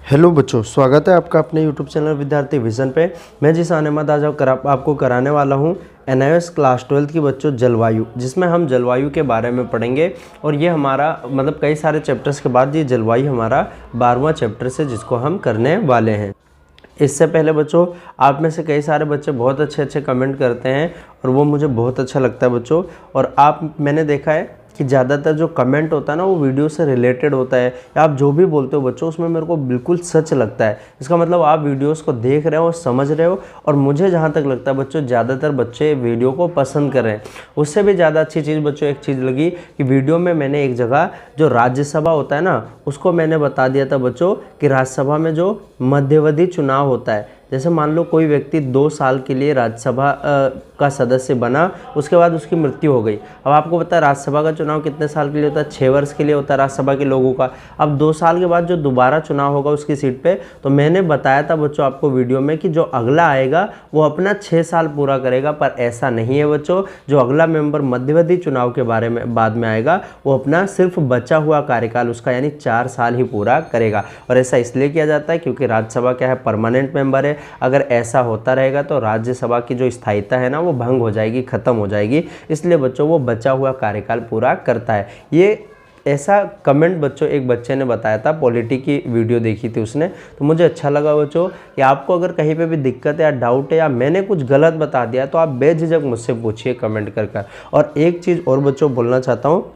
Hello बच्चों, स्वागत है आपका अपने यूट्यूब चैनल विद्यार्थी विजन पे। मैं जिसान अहमद आज आपको कराने वाला हूँ NIOS क्लास 12 की बच्चों जलवायु, जिसमें हम जलवायु के बारे में पढ़ेंगे। और ये हमारा मतलब कई सारे चैप्टर्स के बाद ये जलवायु हमारा 12वां चैप्टर से जिसको हम करने वाले हैं। इससे पहले बच्चों, आप में से कई सारे बच्चे बहुत अच्छे अच्छे कमेंट करते हैं और वो मुझे बहुत अच्छा लगता है बच्चों। और मैंने देखा है कि ज़्यादातर जो कमेंट होता है ना वो वीडियो से रिलेटेड होता है, या आप जो भी बोलते हो बच्चों उसमें मेरे को बिल्कुल सच लगता है। इसका मतलब आप वीडियोस को देख रहे हो, समझ रहे हो, और मुझे जहाँ तक लगता है बच्चों ज़्यादातर बच्चे वीडियो को पसंद कर रहे हैं। उससे भी ज़्यादा अच्छी चीज़ बच्चों एक चीज़ लगी कि वीडियो में मैंने एक जगह जो राज्यसभा होता है ना उसको मैंने बता दिया था बच्चों कि राज्यसभा में जो मध्यावधि चुनाव होता है, जैसे मान लो कोई व्यक्ति 2 साल के लिए राज्यसभा का सदस्य बना, उसके बाद उसकी मृत्यु हो गई। अब आपको पता है राज्यसभा का चुनाव कितने साल के लिए होता है? 6 वर्ष के लिए होता है राज्यसभा के लोगों का। अब 2 साल के बाद जो दोबारा चुनाव होगा उसकी सीट पे, तो मैंने बताया था बच्चों आपको वीडियो में कि जो अगला आएगा वो अपना 6 साल पूरा करेगा, पर ऐसा नहीं है बच्चों। जो अगला मेंबर मध्यावधि चुनाव के बारे में बाद में आएगा वो अपना सिर्फ बचा हुआ कार्यकाल उसका यानी 4 साल ही पूरा करेगा। और ऐसा इसलिए किया जाता है क्योंकि राज्यसभा क्या है, परमानेंट मेंबर है। अगर ऐसा होता रहेगा तो राज्यसभा की जो स्थायित्व है ना वो भंग हो जाएगी, खत्म हो जाएगी। इसलिए बच्चों वो बचा हुआ कार्यकाल पूरा करता है। ये ऐसा कमेंट बच्चों एक बच्चे ने बताया था, पॉलिटी की वीडियो देखी थी उसने, तो मुझे अच्छा लगा बच्चों कि आपको अगर कहीं पे भी दिक्कत है या डाउट है या मैंने कुछ गलत बता दिया तो आप बेझिझक मुझसे पूछिए कमेंट कर। और एक चीज़ और बच्चों बोलना चाहता हूँ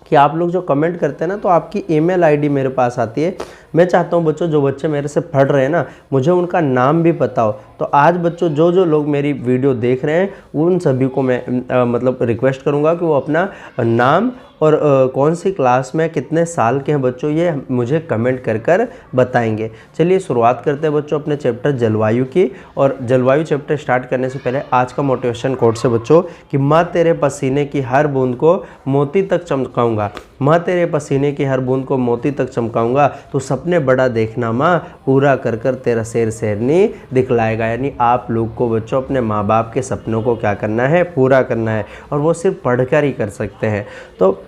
कि आप लोग जो कमेंट करते हैं ना तो आपकी ईमेल आईडी मेरे पास आती है। मैं चाहता हूं बच्चों जो बच्चे मेरे से पढ़ रहे हैं ना मुझे उनका नाम भी पता हो। तो आज बच्चों जो लोग मेरी वीडियो देख रहे हैं उन सभी को मैं मतलब रिक्वेस्ट करूंगा कि वो अपना नाम और कौन सी क्लास में कितने साल के हैं बच्चों ये मुझे कमेंट कर बताएंगे। चलिए शुरुआत करते हैं बच्चों अपने चैप्टर जलवायु की। और जलवायु चैप्टर स्टार्ट करने से पहले आज का मोटिवेशन कोट से बच्चों कि माँ तेरे पसीने की हर बूंद को मोती तक चमकाऊंगा, माँ तेरे पसीने की हर बूंद को मोती तक चमकाऊंगा, तो सपने बड़ा देखना माँ, पूरा कर तेरा शेर शेरनी दिखलाएगा। यानी आप लोग को बच्चों अपने माँ बाप के सपनों को क्या करना है, पूरा करना है, और वो सिर्फ पढ़कर ही कर सकते हैं। तो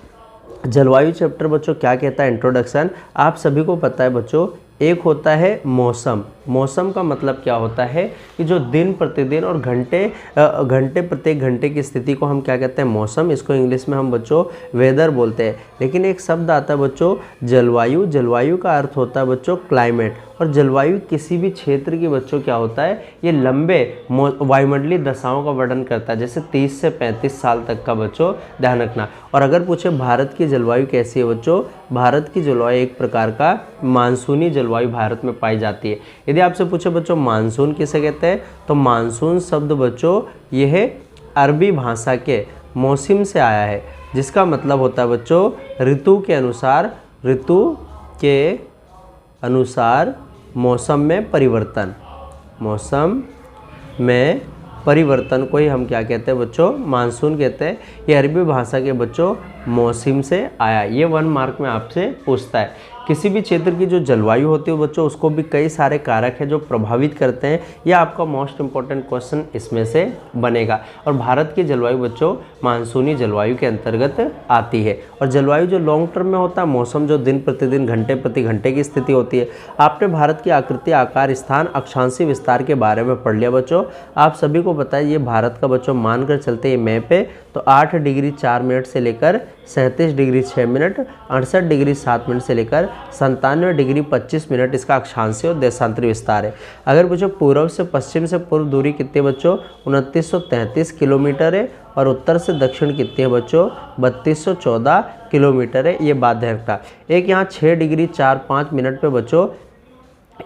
जलवायु चैप्टर बच्चों क्या कहता है, इंट्रोडक्शन आप सभी को पता है बच्चों। एक होता है मौसम। मौसम का मतलब क्या होता है कि जो दिन प्रतिदिन और घंटे प्रत्येक घंटे की स्थिति को हम क्या कहते हैं, मौसम। इसको इंग्लिश में हम बच्चों वेदर बोलते हैं। लेकिन एक शब्द आता है बच्चों जलवायु। जलवायु का अर्थ होता है बच्चों क्लाइमेट। और जलवायु किसी भी क्षेत्र की बच्चों क्या होता है, ये लंबे वायुमंडलीय दशाओं का वर्णन करता है, जैसे 30 से 35 साल तक का बच्चों ध्यान रखना। और अगर पूछे भारत की जलवायु कैसी है बच्चों, भारत की जलवायु एक प्रकार का मानसूनी जलवायु भारत में पाई जाती है। यदि आपसे पूछे बच्चों मानसून किसे कहते हैं, तो मानसून शब्द बच्चों यह अरबी भाषा के मौसम से आया है, जिसका मतलब होता है बच्चों ऋतु के अनुसार मौसम में परिवर्तन। मौसम में परिवर्तन को ही हम क्या कहते हैं बच्चों, मानसून कहते हैं। ये अरबी भाषा के बच्चों मौसम से आया। ये 1 मार्क में आपसे पूछता है। किसी भी क्षेत्र की जो जलवायु होती है बच्चों उसको भी कई सारे कारक हैं जो प्रभावित करते हैं। यह आपका मोस्ट इंपॉर्टेंट क्वेश्चन इसमें से बनेगा। और भारत की जलवायु बच्चों मानसूनी जलवायु के अंतर्गत आती है। और जलवायु जो लॉन्ग टर्म में होता है, मौसम जो दिन प्रतिदिन घंटे प्रति घंटे की स्थिति होती है। आपने भारत की आकृति, आकार, स्थान, अक्षांशीय विस्तार के बारे में पढ़ लिया बच्चों। आप सभी को पता है ये भारत का बच्चों मानकर चलते हैं मैप है, तो 8 डिग्री 4 मिनट से लेकर 37 डिग्री 6 मिनट, 68 डिग्री 7 मिनट से लेकर 97 डिग्री 25 मिनट इसका अक्षांशीय और देशांतरी विस्तार है। अगर बच्चों पूर्व से पश्चिम से पूर्व दूरी कितनी है बच्चों, 2933 किलोमीटर है। और उत्तर से दक्षिण कितनी है बच्चों, 3214 किलोमीटर है। ये बात ध्यान रखना। एक यहाँ 6 डिग्री 4-5 मिनट पे बच्चों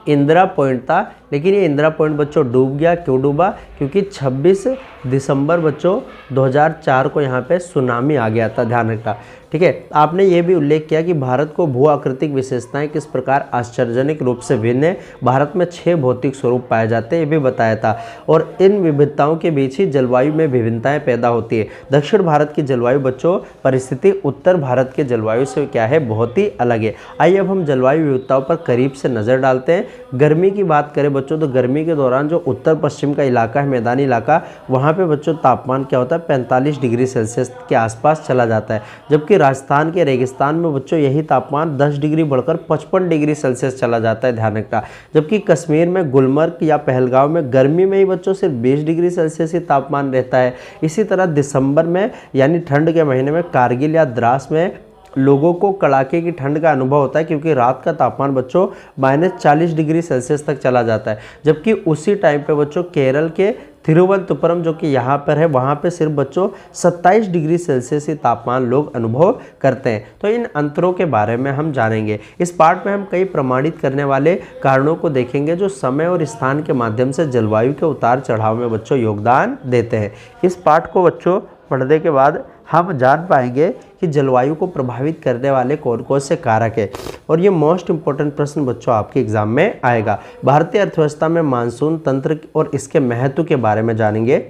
इंदिरा पॉइंट था, लेकिन ये इंदिरा पॉइंट बच्चों डूब गया। क्यों डूबा? क्योंकि 26 दिसंबर बच्चों 2004 को यहाँ पे सुनामी आ गया था, ध्यान रखना। ठीक है। आपने ये भी उल्लेख किया कि भारत को भू आकृतिक विशेषताएं किस प्रकार आश्चर्यजनक रूप से भिन्न है। भारत में 6 भौतिक स्वरूप पाए जाते हैं, ये भी बताया था। और इन विविधताओं के बीच ही जलवायु में विभिन्नताएं पैदा होती है। दक्षिण भारत की जलवायु बच्चों परिस्थिति उत्तर भारत के जलवायु से क्या है, बहुत ही अलग है। आइए अब हम जलवायु विविधताओं पर करीब से नज़र डालते हैं। गर्मी की बात करें बच्चों तो गर्मी के दौरान जो उत्तर पश्चिम का इलाका है, मैदानी इलाका, वहाँ पे बच्चों तापमान क्या होता है 45 डिग्री सेल्सियस के आसपास चला जाता है। जबकि राजस्थान के रेगिस्तान में बच्चों यही तापमान 10 डिग्री बढ़कर 55 डिग्री सेल्सियस चला जाता है, ध्यान रखना। जबकि कश्मीर में गुलमर्ग या पहलगांव में गर्मी में ही बच्चों सिर्फ 20 डिग्री सेल्सियस ही तापमान रहता है। इसी तरह दिसंबर में यानी ठंड के महीने में कारगिल या द्रास में लोगों को कड़ाके की ठंड का अनुभव होता है, क्योंकि रात का तापमान बच्चों -40 डिग्री सेल्सियस तक चला जाता है। जबकि उसी टाइम पे बच्चों केरल के तिरुवनंतपुरम जो कि यहाँ पर है, वहाँ पे सिर्फ बच्चों 27 डिग्री सेल्सियस ही तापमान लोग अनुभव करते हैं। तो इन अंतरों के बारे में हम जानेंगे। इस पाठ में हम कई प्रमाणित करने वाले कारणों को देखेंगे जो समय और स्थान के माध्यम से जलवायु के उतार चढ़ाव में बच्चों योगदान देते हैं। इस पाठ को बच्चों पढ़ने के बाद हम जान पाएंगे कि जलवायु को प्रभावित करने वाले कौन कौन से कारक है। और ये मोस्ट इंपॉर्टेंट प्रश्न बच्चों आपके एग्जाम में आएगा। भारतीय अर्थव्यवस्था में मानसून तंत्र और इसके महत्व के बारे में जानेंगे।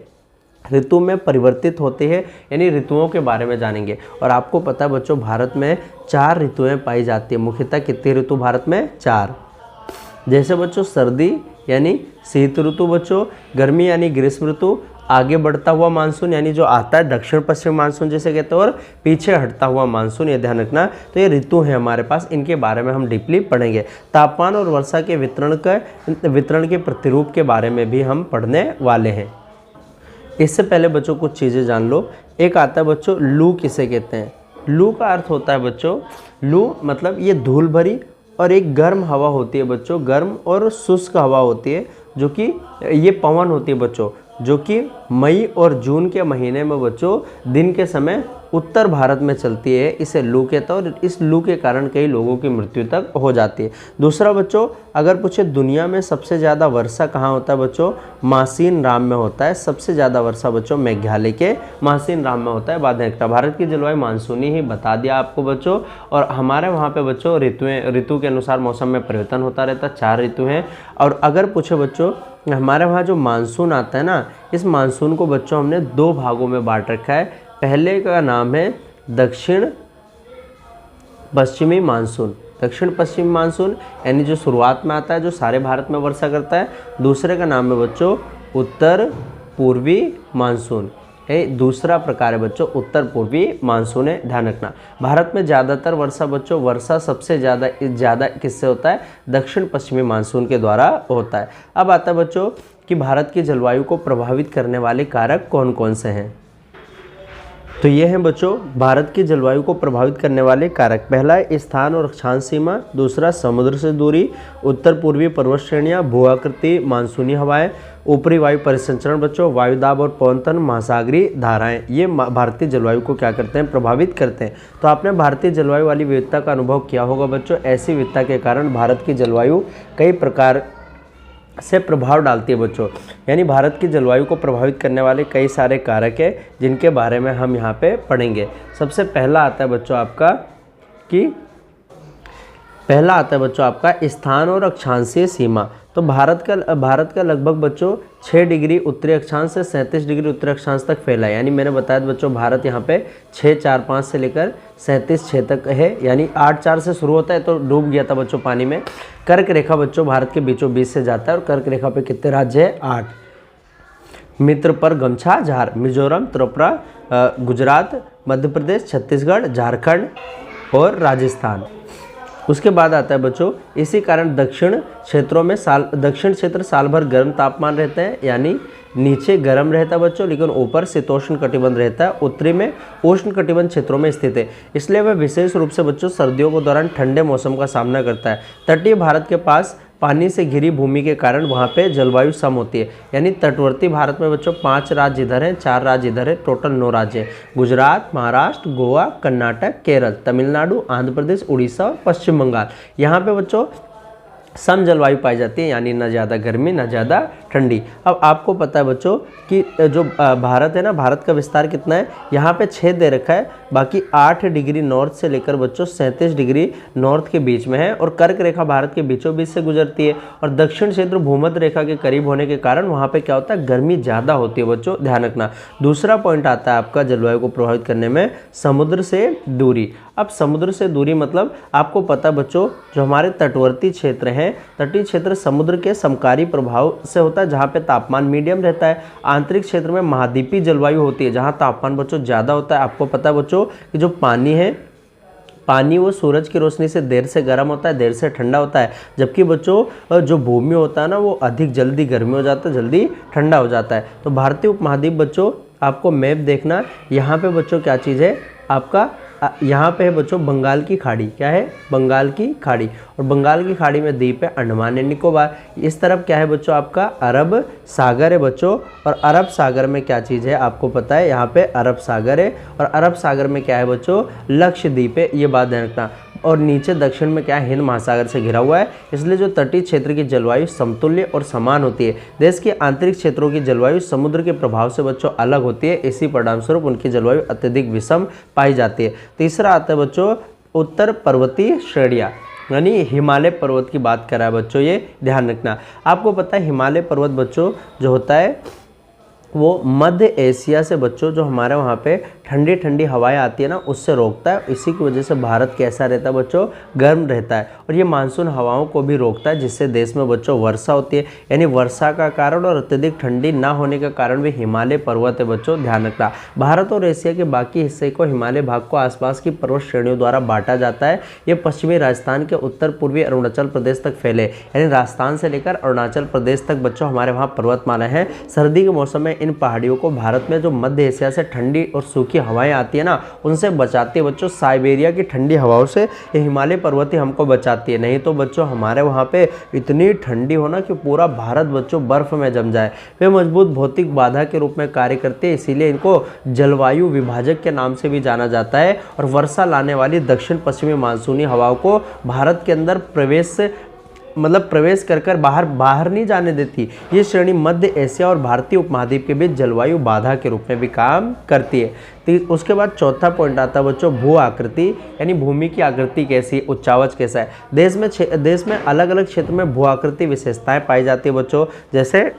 ऋतु में परिवर्तित होते हैं यानी ऋतुओं के बारे में जानेंगे। और आपको पता है बच्चों भारत में 4 ऋतुएं पाई जाती है। मुख्यतः कितनी ऋतु भारत में? 4। जैसे बच्चों सर्दी यानी शीत ऋतु, बच्चों गर्मी यानी ग्रीष्म ऋतु, आगे बढ़ता हुआ मानसून यानी जो आता है दक्षिण पश्चिम मानसून जैसे कहते हैं, और पीछे हटता हुआ मानसून, ये ध्यान रखना। तो ये ऋतु है हमारे पास, इनके बारे में हम डीपली पढ़ेंगे। तापमान और वर्षा के वितरण के प्रतिरूप के बारे में भी हम पढ़ने वाले हैं। इससे पहले बच्चों कुछ चीज़ें जान लो। एक आता है बच्चों लू, किसे कहते हैं? लू का अर्थ होता है बच्चों, लू मतलब ये धूल भरी और एक गर्म हवा होती है बच्चों, गर्म और शुष्क हवा होती है, जो कि ये पवन होती है बच्चों, जो कि मई और जून के महीने में बच्चों दिन के समय उत्तर भारत में चलती है। इसे लू कहते हैं और इस लू के कारण कई लोगों की मृत्यु तक हो जाती है। दूसरा बच्चों अगर पूछे दुनिया में सबसे ज़्यादा वर्षा कहाँ होता है बच्चों? मासीन राम में होता है। सबसे ज़्यादा वर्षा बच्चों मेघालय के मासीन राम में होता है। बाद में भारत की जलवायु मानसूनी ही बता दिया आपको बच्चों। और हमारे वहाँ पे बच्चों ऋतु के अनुसार मौसम में परिवर्तन होता रहता है। 4 ऋतु हैं। और अगर पूछे बच्चों हमारे वहाँ जो मानसून आता है ना, इस मानसून को बच्चों हमने 2 भागों में बांट रखा है। पहले का नाम है दक्षिण पश्चिमी मानसून। दक्षिण पश्चिमी मानसून यानी जो शुरुआत में आता है, जो सारे भारत में वर्षा करता है। दूसरे का नाम है बच्चों उत्तर पूर्वी मानसून। दूसरा प्रकार है बच्चों उत्तर पूर्वी मानसून है, ध्यान रखना। भारत में ज़्यादातर वर्षा सबसे ज़्यादा किससे होता है? दक्षिण पश्चिमी मानसून के द्वारा होता है। अब आता है बच्चों कि भारत की जलवायु को प्रभावित करने वाले कारक कौन कौन से हैं। तो ये हैं बच्चों भारत की जलवायु को प्रभावित करने वाले कारक। पहला है स्थान और अक्षांश सीमा, दूसरा समुद्र से दूरी, उत्तर पूर्वी पर्वत श्रेणियाँ, भूआकृति, मानसूनी हवाएं, ऊपरी वायु परिसंचरण बच्चों, वायुदाब और पवनतन, महासागरीय धाराएं, ये भारतीय जलवायु को क्या करते हैं? प्रभावित करते हैं। तो आपने भारतीय जलवायु वाली विविधता का अनुभव किया होगा बच्चों। ऐसी विविधता के कारण भारत की जलवायु कई प्रकार से प्रभाव डालती है बच्चों। यानी भारत की जलवायु को प्रभावित करने वाले कई सारे कारक हैं जिनके बारे में हम यहाँ पे पढ़ेंगे। सबसे पहला आता है बच्चों आपका स्थान और अक्षांशीय सीमा। तो भारत का लगभग बच्चों 6 डिग्री उत्तरी अक्षांश से 37 डिग्री उत्तरी अक्षांश तक फैला है। यानी मैंने बताया बच्चों भारत यहाँ पे 645 से लेकर 37 तक है। यानी 84 से शुरू होता है तो डूब गया था बच्चों पानी में। कर्क रेखा बच्चों भारत के बीचों बीच से जाता है और कर्क रेखा पे कितने राज्य है? 8। मित्र पर गमछा झार, मिजोरम, त्रिपुरा, गुजरात, मध्य प्रदेश, छत्तीसगढ़, झारखंड और राजस्थान। उसके बाद आता है बच्चों इसी कारण दक्षिण क्षेत्र साल भर गर्म तापमान रहते हैं। यानी नीचे गर्म रहता है बच्चों, लेकिन ऊपर शीतोष्ण कटिबंध रहता है। उत्तरी में उष्ण कटिबंध क्षेत्रों में स्थित है, इसलिए वह विशेष रूप से बच्चों सर्दियों के दौरान ठंडे मौसम का सामना करता है। तटीय भारत के पास पानी से घिरी भूमि के कारण वहाँ पे जलवायु सम होती है। यानी तटवर्ती भारत में बच्चों 5 राज्य इधर हैं, 4 राज्य इधर है, टोटल 9 राज्य हैं। गुजरात, महाराष्ट्र, गोवा, कर्नाटक, केरल, तमिलनाडु, आंध्र प्रदेश, उड़ीसा और पश्चिम बंगाल। यहाँ पे बच्चों सम जलवायु पाई जाती है, यानी ना ज़्यादा गर्मी ना ज़्यादा ठंडी। अब आपको पता है बच्चों कि जो भारत है ना, भारत का विस्तार कितना है? यहाँ पे 6 दे रखा है, बाकी 8 डिग्री नॉर्थ से लेकर बच्चों 37 डिग्री नॉर्थ के बीच में है। और कर्क रेखा भारत के बीचों बीच से गुजरती है। और दक्षिण क्षेत्र भूमध्य रेखा के करीब होने के कारण वहाँ पे क्या होता है? गर्मी ज़्यादा होती है बच्चों, ध्यान रखना। दूसरा पॉइंट आता है आपका जलवायु को प्रभावित करने में समुद्र से दूरी। अब समुद्र से दूरी मतलब आपको पता बच्चों जो हमारे तटवर्ती क्षेत्र हैं हैं। तटीय क्षेत्र समुद्र के समकारी प्रभाव से होता है, जहाँ पे तापमान मीडियम रहता है। आंतरिक क्षेत्र में महाद्वीपीय जलवायु होती है, जहाँ तापमान बच्चों ज़्यादा होता है। आपको पता है बच्चों कि जो पानी है, पानी वो सूरज की रोशनी से देर से गर्म होता है, देर से ठंडा होता है, जबकि बच्चों जो भूमि होता है ना वो अधिक जल्दी गर्मी हो जाता है, जल्दी ठंडा हो जाता है। तो भारतीय उपमहाद्वीप बच्चों, आपको मैप देखना, यहाँ पे बच्चों क्या चीज़ है आपका, यहाँ पे है बच्चों बंगाल की खाड़ी। क्या है? बंगाल की खाड़ी। और बंगाल की खाड़ी में द्वीप है अंडमान एंड निकोबार। इस तरफ क्या है बच्चों आपका अरब सागर है बच्चों। और अरब सागर में क्या चीज़ है आपको पता है, यहाँ पे अरब सागर है। और अरब सागर में क्या है बच्चों, लक्षद्वीप है, ये बात ध्यान रखना। और नीचे दक्षिण में क्या है, हिंद महासागर से घिरा हुआ है। इसलिए जो तटीय क्षेत्र की जलवायु समतुल्य और समान होती है। देश के आंतरिक क्षेत्रों की जलवायु समुद्र के प्रभाव से बच्चों अलग होती है, इसी परिणामस्वरूप उनकी जलवायु अत्यधिक विषम पाई जाती है। तीसरा आता है बच्चों उत्तर पर्वतीय श्रेणियाँ, यानी हिमालय पर्वत की बात करा है बच्चों, ये ध्यान रखना। आपको पता है हिमालय पर्वत बच्चों जो होता है वो मध्य एशिया से बच्चों जो हमारे वहाँ पे ठंडी ठंडी हवाएं आती है ना, उससे रोकता है। इसी की वजह से भारत कैसा रहता है बच्चों, गर्म रहता है। और ये मानसून हवाओं को भी रोकता है, जिससे देश में बच्चों वर्षा होती है। यानी वर्षा का कारण और अत्यधिक ठंडी ना होने का कारण भी हिमालय पर्वत है बच्चों, ध्यान रखना। भारत और एशिया के बाकी हिस्से को, हिमालय भाग को आसपास की पर्वत श्रेणियों द्वारा बांटा जाता है। ये पश्चिमी राजस्थान के उत्तर पूर्वी अरुणाचल प्रदेश तक फैले, यानी राजस्थान से लेकर अरुणाचल प्रदेश तक बच्चों हमारे वहाँ पर्वतमाला है। सर्दी के मौसम में इन पहाड़ियों को भारत में जो मध्य एशिया से ठंडी और सूखी हवाएं आती है ना, उनसे बचाती है बच्चों। साइबेरिया की ठंडी हवाओं से ये हिमालय पर्वत ही हमको बचाती है, नहीं तो बच्चों हमारे वहाँ पे इतनी ठंडी होना कि पूरा भारत बच्चों बर्फ में जम जाए। वे मजबूत भौतिक बाधा के रूप में कार्य करते हैं, इसीलिए इनको जलवायु विभाजक के नाम से भी जाना जाता है। और वर्षा लाने वाली दक्षिण पश्चिमी मानसूनी हवाओं को भारत के अंदर प्रवेश कर बाहर नहीं जाने देती। ये श्रेणी मध्य एशिया और भारतीय उपमहाद्वीप के बीच जलवायु बाधा के रूप में भी काम करती है। तो उसके बाद चौथा पॉइंट आता है बच्चों भू आकृति, यानी भूमि की आकृति कैसी, उच्चावच कैसा है। देश में अलग अलग क्षेत्र में भू आकृति विशेषताएं पाई जाती है बच्चों। जैसे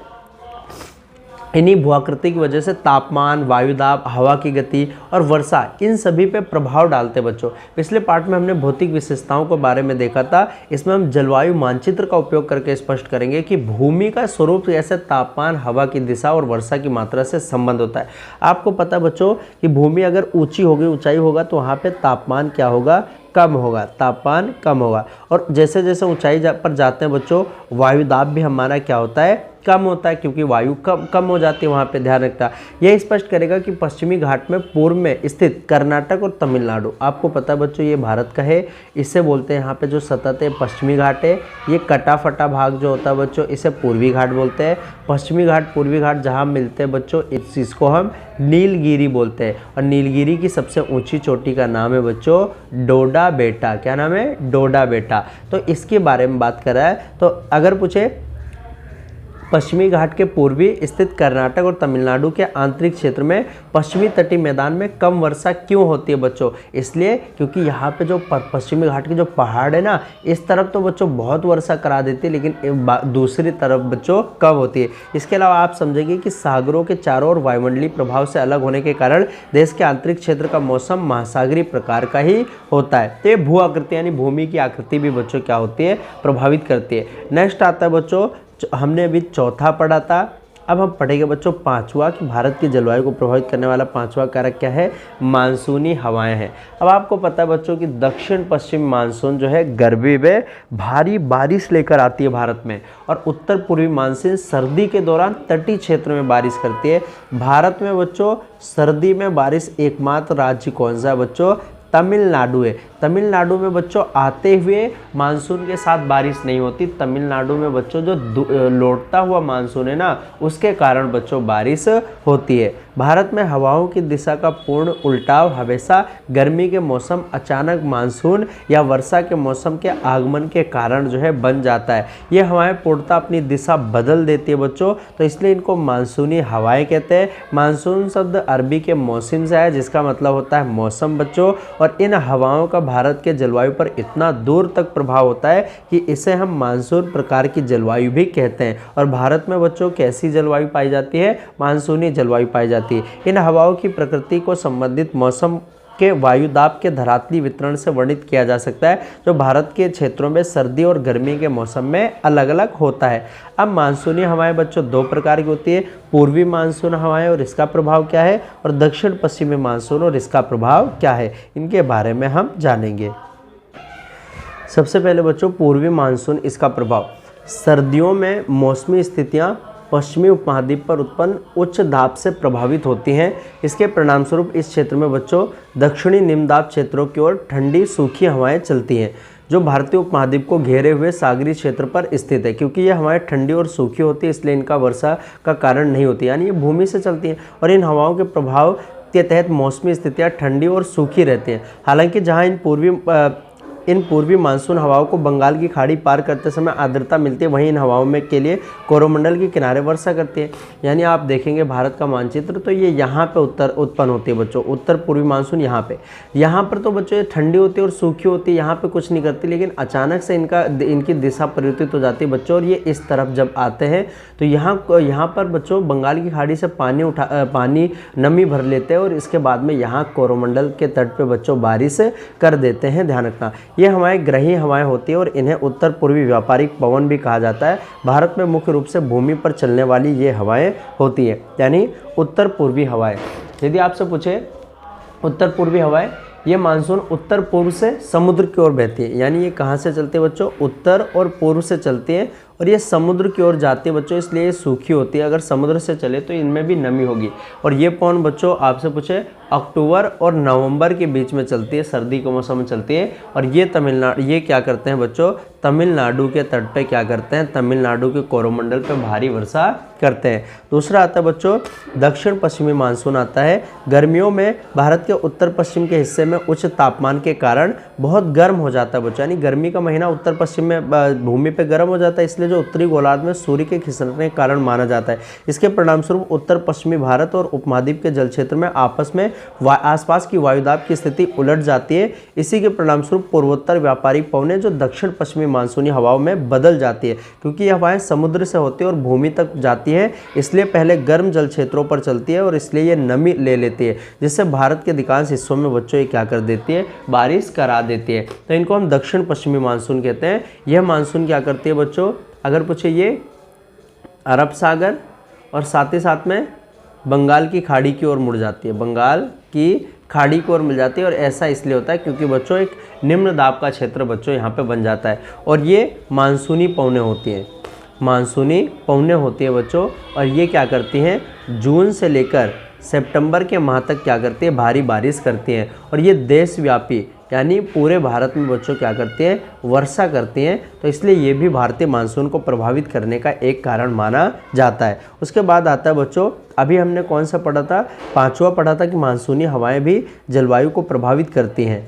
इन्हीं भूआकृति की वजह से तापमान, वायुदाब, हवा की गति और वर्षा, इन सभी पे प्रभाव डालते हैं बच्चों। पिछले पार्ट में हमने भौतिक विशेषताओं के बारे में देखा था। इसमें हम जलवायु मानचित्र का उपयोग करके स्पष्ट करेंगे कि भूमि का स्वरूप कैसे तापमान, हवा की दिशा और वर्षा की मात्रा से संबंध होता है। आपको पता है बच्चों कि भूमि अगर ऊंची होगी, ऊंचाई होगा, तो वहाँ पे तापमान क्या होगा, कम होगा, तापमान कम होगा। और जैसे जैसे ऊंचाई पर जाते हैं बच्चों, वायुदाब भी हमारा क्या होता है, कम होता है, क्योंकि वायु कम हो जाती है वहाँ पे, ध्यान रखता। यह स्पष्ट करेगा कि पश्चिमी घाट में पूर्व में स्थित कर्नाटक और तमिलनाडु, आपको पता है बच्चों ये भारत का है। इससे बोलते हैं यहाँ पे जो सतत है पश्चिमी घाट है। ये कटा फटा भाग जो होता है बच्चों, इसे पूर्वी घाट बोलते हैं। पश्चिमी घाट, पूर्वी घाट जहाँ मिलते हैं बच्चों, इसको हम नीलगिरी बोलते हैं। और नीलगिरी की सबसे ऊंची चोटी का नाम है बच्चों डोडा बेटा। क्या नाम है? डोडा बेटा। तो इसके बारे में बात कर रहा है। तो अगर पूछे पश्चिमी घाट के पूर्वी स्थित कर्नाटक और तमिलनाडु के आंतरिक क्षेत्र में पश्चिमी तटीय मैदान में कम वर्षा क्यों होती है बच्चों? इसलिए क्योंकि यहाँ पे जो पश्चिमी घाट के जो पहाड़ है ना, इस तरफ तो बच्चों बहुत वर्षा करा देती है, लेकिन दूसरी तरफ बच्चों कम होती है। इसके अलावा आप समझेंगे कि सागरों के चारों ओर वायुमंडलीय प्रभाव से अलग होने के कारण देश के आंतरिक क्षेत्र का मौसम महासागरीय प्रकार का ही होता है। तो ये भू आकृति यानी भूमि की आकृति भी बच्चों क्या होती है, प्रभावित करती है। नेक्स्ट आता है बच्चों, हमने अभी चौथा पढ़ा था, अब हम पढ़ेंगे बच्चों पांचवा, कि भारत की जलवायु को प्रभावित करने वाला पांचवा कारक क्या है, मानसूनी हवाएं हैं। अब आपको पता है बच्चों कि दक्षिण पश्चिम मानसून जो है गर्मी में भारी बारिश लेकर आती है भारत में, और उत्तर पूर्वी मानसून सर्दी के दौरान तटीय क्षेत्र में बारिश करती है। भारत में बच्चों सर्दी में बारिश एकमात्र राज्य कौन सा है बच्चों? तमिलनाडु है। तमिलनाडु में बच्चों आते हुए मानसून के साथ बारिश नहीं होती। तमिलनाडु में बच्चों जो लौटता हुआ मानसून है ना, उसके कारण बच्चों बारिश होती है। भारत में हवाओं की दिशा का पूर्ण उल्टाव हमेशा गर्मी के मौसम, अचानक मानसून या वर्षा के मौसम के आगमन के कारण जो है बन जाता है। ये हवाएं पूर्णतः अपनी दिशा बदल देती है बच्चों, तो इसलिए इनको मानसूनी हवाएं कहते हैं। मानसून शब्द अरबी के मौसम से है, जिसका मतलब होता है मौसम बच्चों। और इन हवाओं का भारत के जलवायु पर इतना दूर तक प्रभाव होता है कि इसे हम मानसून प्रकार की जलवायु भी कहते हैं। और भारत में बच्चों कैसी जलवायु पाई जाती है? मानसूनी जलवायु पाई जाती है। इन हवाओं की प्रकृति को संबंधित मौसम के वायुदाब के धरातली वितरण से वर्णित किया जा सकता है, जो भारत के क्षेत्रों में सर्दी और गर्मी के मौसम में अलग अलग होता है। अब मानसूनी हवाएं बच्चों दो प्रकार की होती है, पूर्वी मानसून हवाएं और इसका प्रभाव क्या है, और दक्षिण पश्चिमी मानसून और इसका प्रभाव क्या है, इनके बारे में हम जानेंगे। सबसे पहले बच्चों पूर्वी मानसून, इसका प्रभाव। सर्दियों में मौसमी स्थितियां पश्चिमी उपमहाद्वीप पर उत्पन्न उच्च दाब से प्रभावित होती हैं। इसके परिणाम स्वरूप इस क्षेत्र में बच्चों दक्षिणी निम्न दाब क्षेत्रों की ओर ठंडी सूखी हवाएं चलती हैं, जो भारतीय उपमहाद्वीप को घेरे हुए सागरी क्षेत्र पर स्थित है। क्योंकि ये हवाएं ठंडी और सूखी होती है, इसलिए इनका वर्षा का कारण नहीं होती, यानी ये भूमि से चलती हैं और इन हवाओं के प्रभाव के तहत मौसमी स्थितियाँ ठंडी और सूखी रहती हैं। हालांकि जहाँ इन पूर्वी मानसून हवाओं को बंगाल की खाड़ी पार करते समय आर्द्रता मिलती है, वहीं इन हवाओं में के लिए कोरोमंडल के किनारे वर्षा करती है। यानी आप देखेंगे भारत का मानचित्र, तो ये यहाँ पे उत्पन्न होती है बच्चों, उत्तर पूर्वी मानसून यहाँ पर तो बच्चों ये ठंडी होती है और सूखी होती है, यहाँ पे कुछ नहीं करती, लेकिन अचानक से इनकी दिशा परिवर्तित हो जाती है बच्चों, और ये इस तरफ जब आते हैं तो यहाँ पर बच्चों बंगाल की खाड़ी से पानी नमी भर लेते हैं और इसके बाद में यहाँ कोरोमंडल के तट पे बच्चों बारिश कर देते हैं। ध्यान रखना, ये हवाएं ग्रही हवाएं होती है और इन्हें उत्तर पूर्वी व्यापारिक पवन भी कहा जाता है। भारत में मुख्य रूप से भूमि पर चलने वाली ये हवाएं होती है, यानी उत्तर पूर्वी हवाएं। यदि आपसे पूछे उत्तर पूर्वी हवाएं, ये मानसून उत्तर पूर्व से समुद्र की ओर बहती है, यानी ये कहाँ से चलती है बच्चों, उत्तर और पूर्व से चलती है और ये समुद्र की ओर जाती है बच्चों, इसलिए ये सूखी होती है। अगर समुद्र से चले तो इनमें भी नमी होगी। और ये पवन बच्चों आपसे पूछे अक्टूबर और नवंबर के बीच में चलती है, सर्दी के मौसम में चलती है। और ये क्या करते हैं बच्चों, तमिलनाडु के तट पे क्या करते हैं, तमिलनाडु के कोरोमंडल पे भारी वर्षा करते हैं। दूसरा आता है बच्चों दक्षिण पश्चिमी मानसून आता है। गर्मियों में भारत के उत्तर पश्चिम के हिस्से में उच्च तापमान के कारण बहुत गर्म हो जाता है बच्चों, यानी गर्मी का महीना उत्तर पश्चिम में भूमि पे गर्म हो जाता है, इसलिए जो उत्तरी गोलार्ध में सूर्य के खिसकने के कारण माना जाता है। इसके परिणाम स्वरूप उत्तर पश्चिमी भारत और उपमहाद्वीप के जल क्षेत्र में आपस में आसपास की वायुदाब की स्थिति उलट जाती है। इसी के परिणाम स्वरूप पूर्वोत्तर व्यापारिक पवनें जो दक्षिण पश्चिमी मानसूनी हवाओं में बदल जाती है, क्योंकि ये हवाएं समुद्र से होती है और भूमि तक जाती है, इसलिए पहले गर्म जल क्षेत्रों पर चलती है और इसलिए ये नमी ले लेती है, जिससे भारत के अधिकांश हिस्सों में बच्चों ये क्या कर देती है, बारिश करा देती है। तो इनको हम दक्षिण पश्चिमी मानसून कहते हैं। यह मानसून क्या करती है बच्चों, अगर पूछे ये अरब सागर और साथ ही साथ में बंगाल की खाड़ी की ओर मुड़ जाती है, बंगाल की खाड़ी की ओर मिल जाती है। और ऐसा इसलिए होता है क्योंकि बच्चों एक निम्न दाब का क्षेत्र बच्चों यहाँ पे बन जाता है और ये मानसूनी पवनें होती हैं, मानसूनी पवनें होती है बच्चों। और ये क्या करती हैं, जून से लेकर सितंबर के माह तक क्या करती है, भारी बारिश करती हैं। और ये देशव्यापी यानी पूरे भारत में बच्चों क्या करती हैं, वर्षा करती हैं। तो इसलिए ये भी भारतीय मानसून को प्रभावित करने का एक कारण माना जाता है। उसके बाद आता है बच्चों, अभी हमने कौन सा पढ़ा था, पांचवा पढ़ा था कि मानसूनी हवाएं भी जलवायु को प्रभावित करती हैं।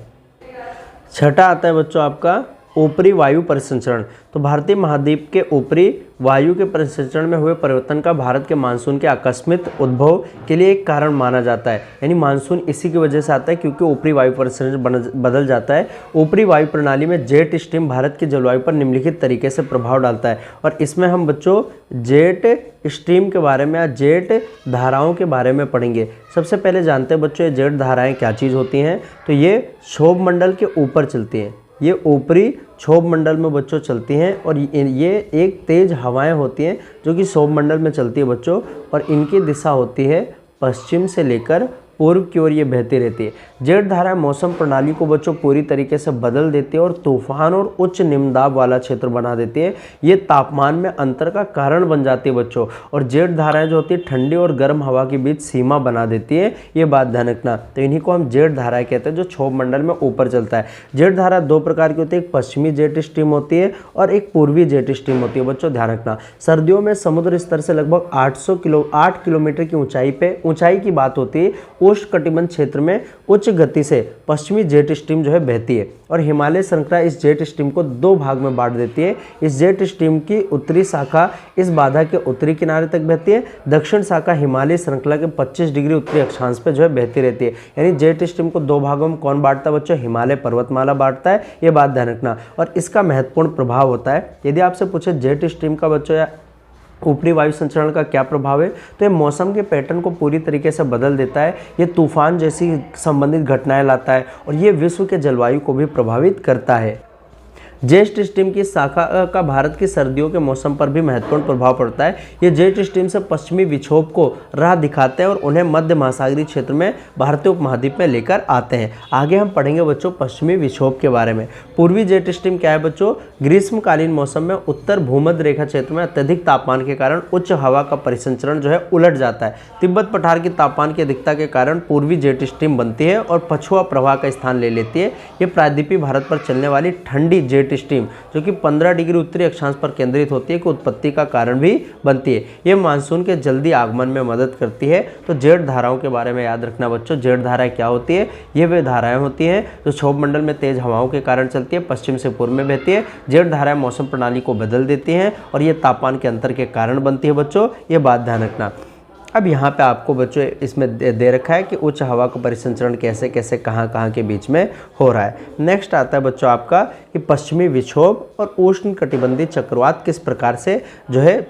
छठा आता है बच्चों आपका ऊपरी वायु परिसंचरण। तो भारतीय महाद्वीप के ऊपरी वायु के परिसंचरण में हुए परिवर्तन का भारत के मानसून के आकस्मिक उद्भव के लिए एक कारण माना जाता है। यानी मानसून इसी की वजह से आता है क्योंकि ऊपरी वायु परिसंचरण बदल जाता है। ऊपरी वायु प्रणाली में जेट स्ट्रीम भारत की जलवायु पर निम्नलिखित तरीके से प्रभाव डालता है। और इसमें हम बच्चों जेट स्ट्रीम के बारे में या जेट धाराओं के बारे में पढ़ेंगे। सबसे पहले जानते हैं बच्चों ये जेट धाराएँ क्या चीज़ होती हैं। तो ये क्षोभ मंडल के ऊपर चलती हैं, ये ऊपरी क्षोभ मंडल में बच्चों चलती हैं और ये एक तेज हवाएं होती हैं जो कि क्षोभ मंडल में चलती है बच्चों। और इनकी दिशा होती है पश्चिम से लेकर पूर्व की ओर ये बहती रहती है। जेट धाराएं मौसम प्रणाली को बच्चों पूरी तरीके से बदल देती है और तूफान और उच्च निम्न दाब वाला क्षेत्र बना देती है। ये तापमान में अंतर का कारण बन जाती है बच्चों। और जेट धाराएं जो होती है ठंडी और गर्म हवा के बीच सीमा बना देती है, ये बात ध्यान रखना। तो इन्हीं को हम जेट धाराएं कहते हैं जो क्षोभ मंडल में ऊपर चलता है। जेट धारा दो प्रकार की होती है, एक पश्चिमी जेट स्ट्रीम होती है और एक पूर्वी जेट स्ट्रीम होती है बच्चों, ध्यान रखना। सर्दियों में समुद्र स्तर से लगभग 8 किलोमीटर की ऊंचाई की बात होती है। उष्णकटिबंध क्षेत्र में उच्च गति से पश्चिमी जेट स्ट्रीम जो है बहती है और हिमालय श्रृंखला इस जेट स्ट्रीम को दो भाग में बांट देती है। इस जेट स्ट्रीम की उत्तरी शाखा इस बाधा के उत्तरी किनारे तक बहती है, दक्षिण शाखा हिमालय श्रृंखला के 25 डिग्री उत्तरी अक्षांश पे जो है बहती रहती है। यानी जेट स्ट्रीम को दो भागों में कौन बांटता है बच्चों, हिमालय पर्वतमाला बांटता है, ये बात ध्यान रखना। और इसका महत्वपूर्ण प्रभाव होता है। यदि आपसे पूछे जेट स्ट्रीम का बच्चों या ऊपरी वायु संचरण का क्या प्रभाव है, तो ये मौसम के पैटर्न को पूरी तरीके से बदल देता है। ये तूफान जैसी संबंधित घटनाएं लाता है और ये विश्व के जलवायु को भी प्रभावित करता है। जेट स्ट्रीम की शाखा का भारत की सर्दियों के मौसम पर भी महत्वपूर्ण प्रभाव पड़ता है। ये जेट स्ट्रीम से पश्चिमी विक्षोभ को राह दिखाते हैं और उन्हें मध्य महासागरीय क्षेत्र में भारतीय उपमहाद्वीप में लेकर आते हैं। आगे हम पढ़ेंगे बच्चों पश्चिमी विक्षोभ के बारे में। पूर्वी जेट स्ट्रीम क्या है बच्चों, ग्रीष्मकालीन मौसम में उत्तर भूमध्य रेखा क्षेत्र में अत्यधिक तापमान के कारण उच्च हवा का परिसंचरण जो है उलट जाता है। तिब्बत पठार की तापमान की अधिकता के कारण पूर्वी जेट स्ट्रीम बनती है और पछुआ प्रवाह का स्थान ले लेती है। ये प्रायद्वीपीय भारत पर चलने वाली ठंडी जेट स्ट्रीम जो कि 15 डिग्री उत्तरी अक्षांश पर केंद्रित होती है की उत्पत्ति का कारण भी बनती है। ये मानसून के जल्दी आगमन में मदद करती है। तो जेट धाराओं के बारे में याद रखना बच्चों। जेट धाराएं क्या होती है, ये वे धाराएं होती हैं जो क्षोभ मंडल में तेज हवाओं के कारण चलती है, पश्चिम से पूर्व में बहती है। जेट धाराएं मौसम प्रणाली को बदल देती हैं और ये तापमान के अंतर के कारण बनती है बच्चों, ये बात ध्यान रखना। अब यहाँ पे आपको बच्चों इसमें दे रखा है कि उच्च हवा का परिसंचरण कैसे कैसे कहाँ के बीच में हो रहा है। नेक्स्ट आता है बच्चों आपका कि पश्चिमी विक्षोभ और उष्ण कटिबंधीय चक्रवात किस प्रकार से जो है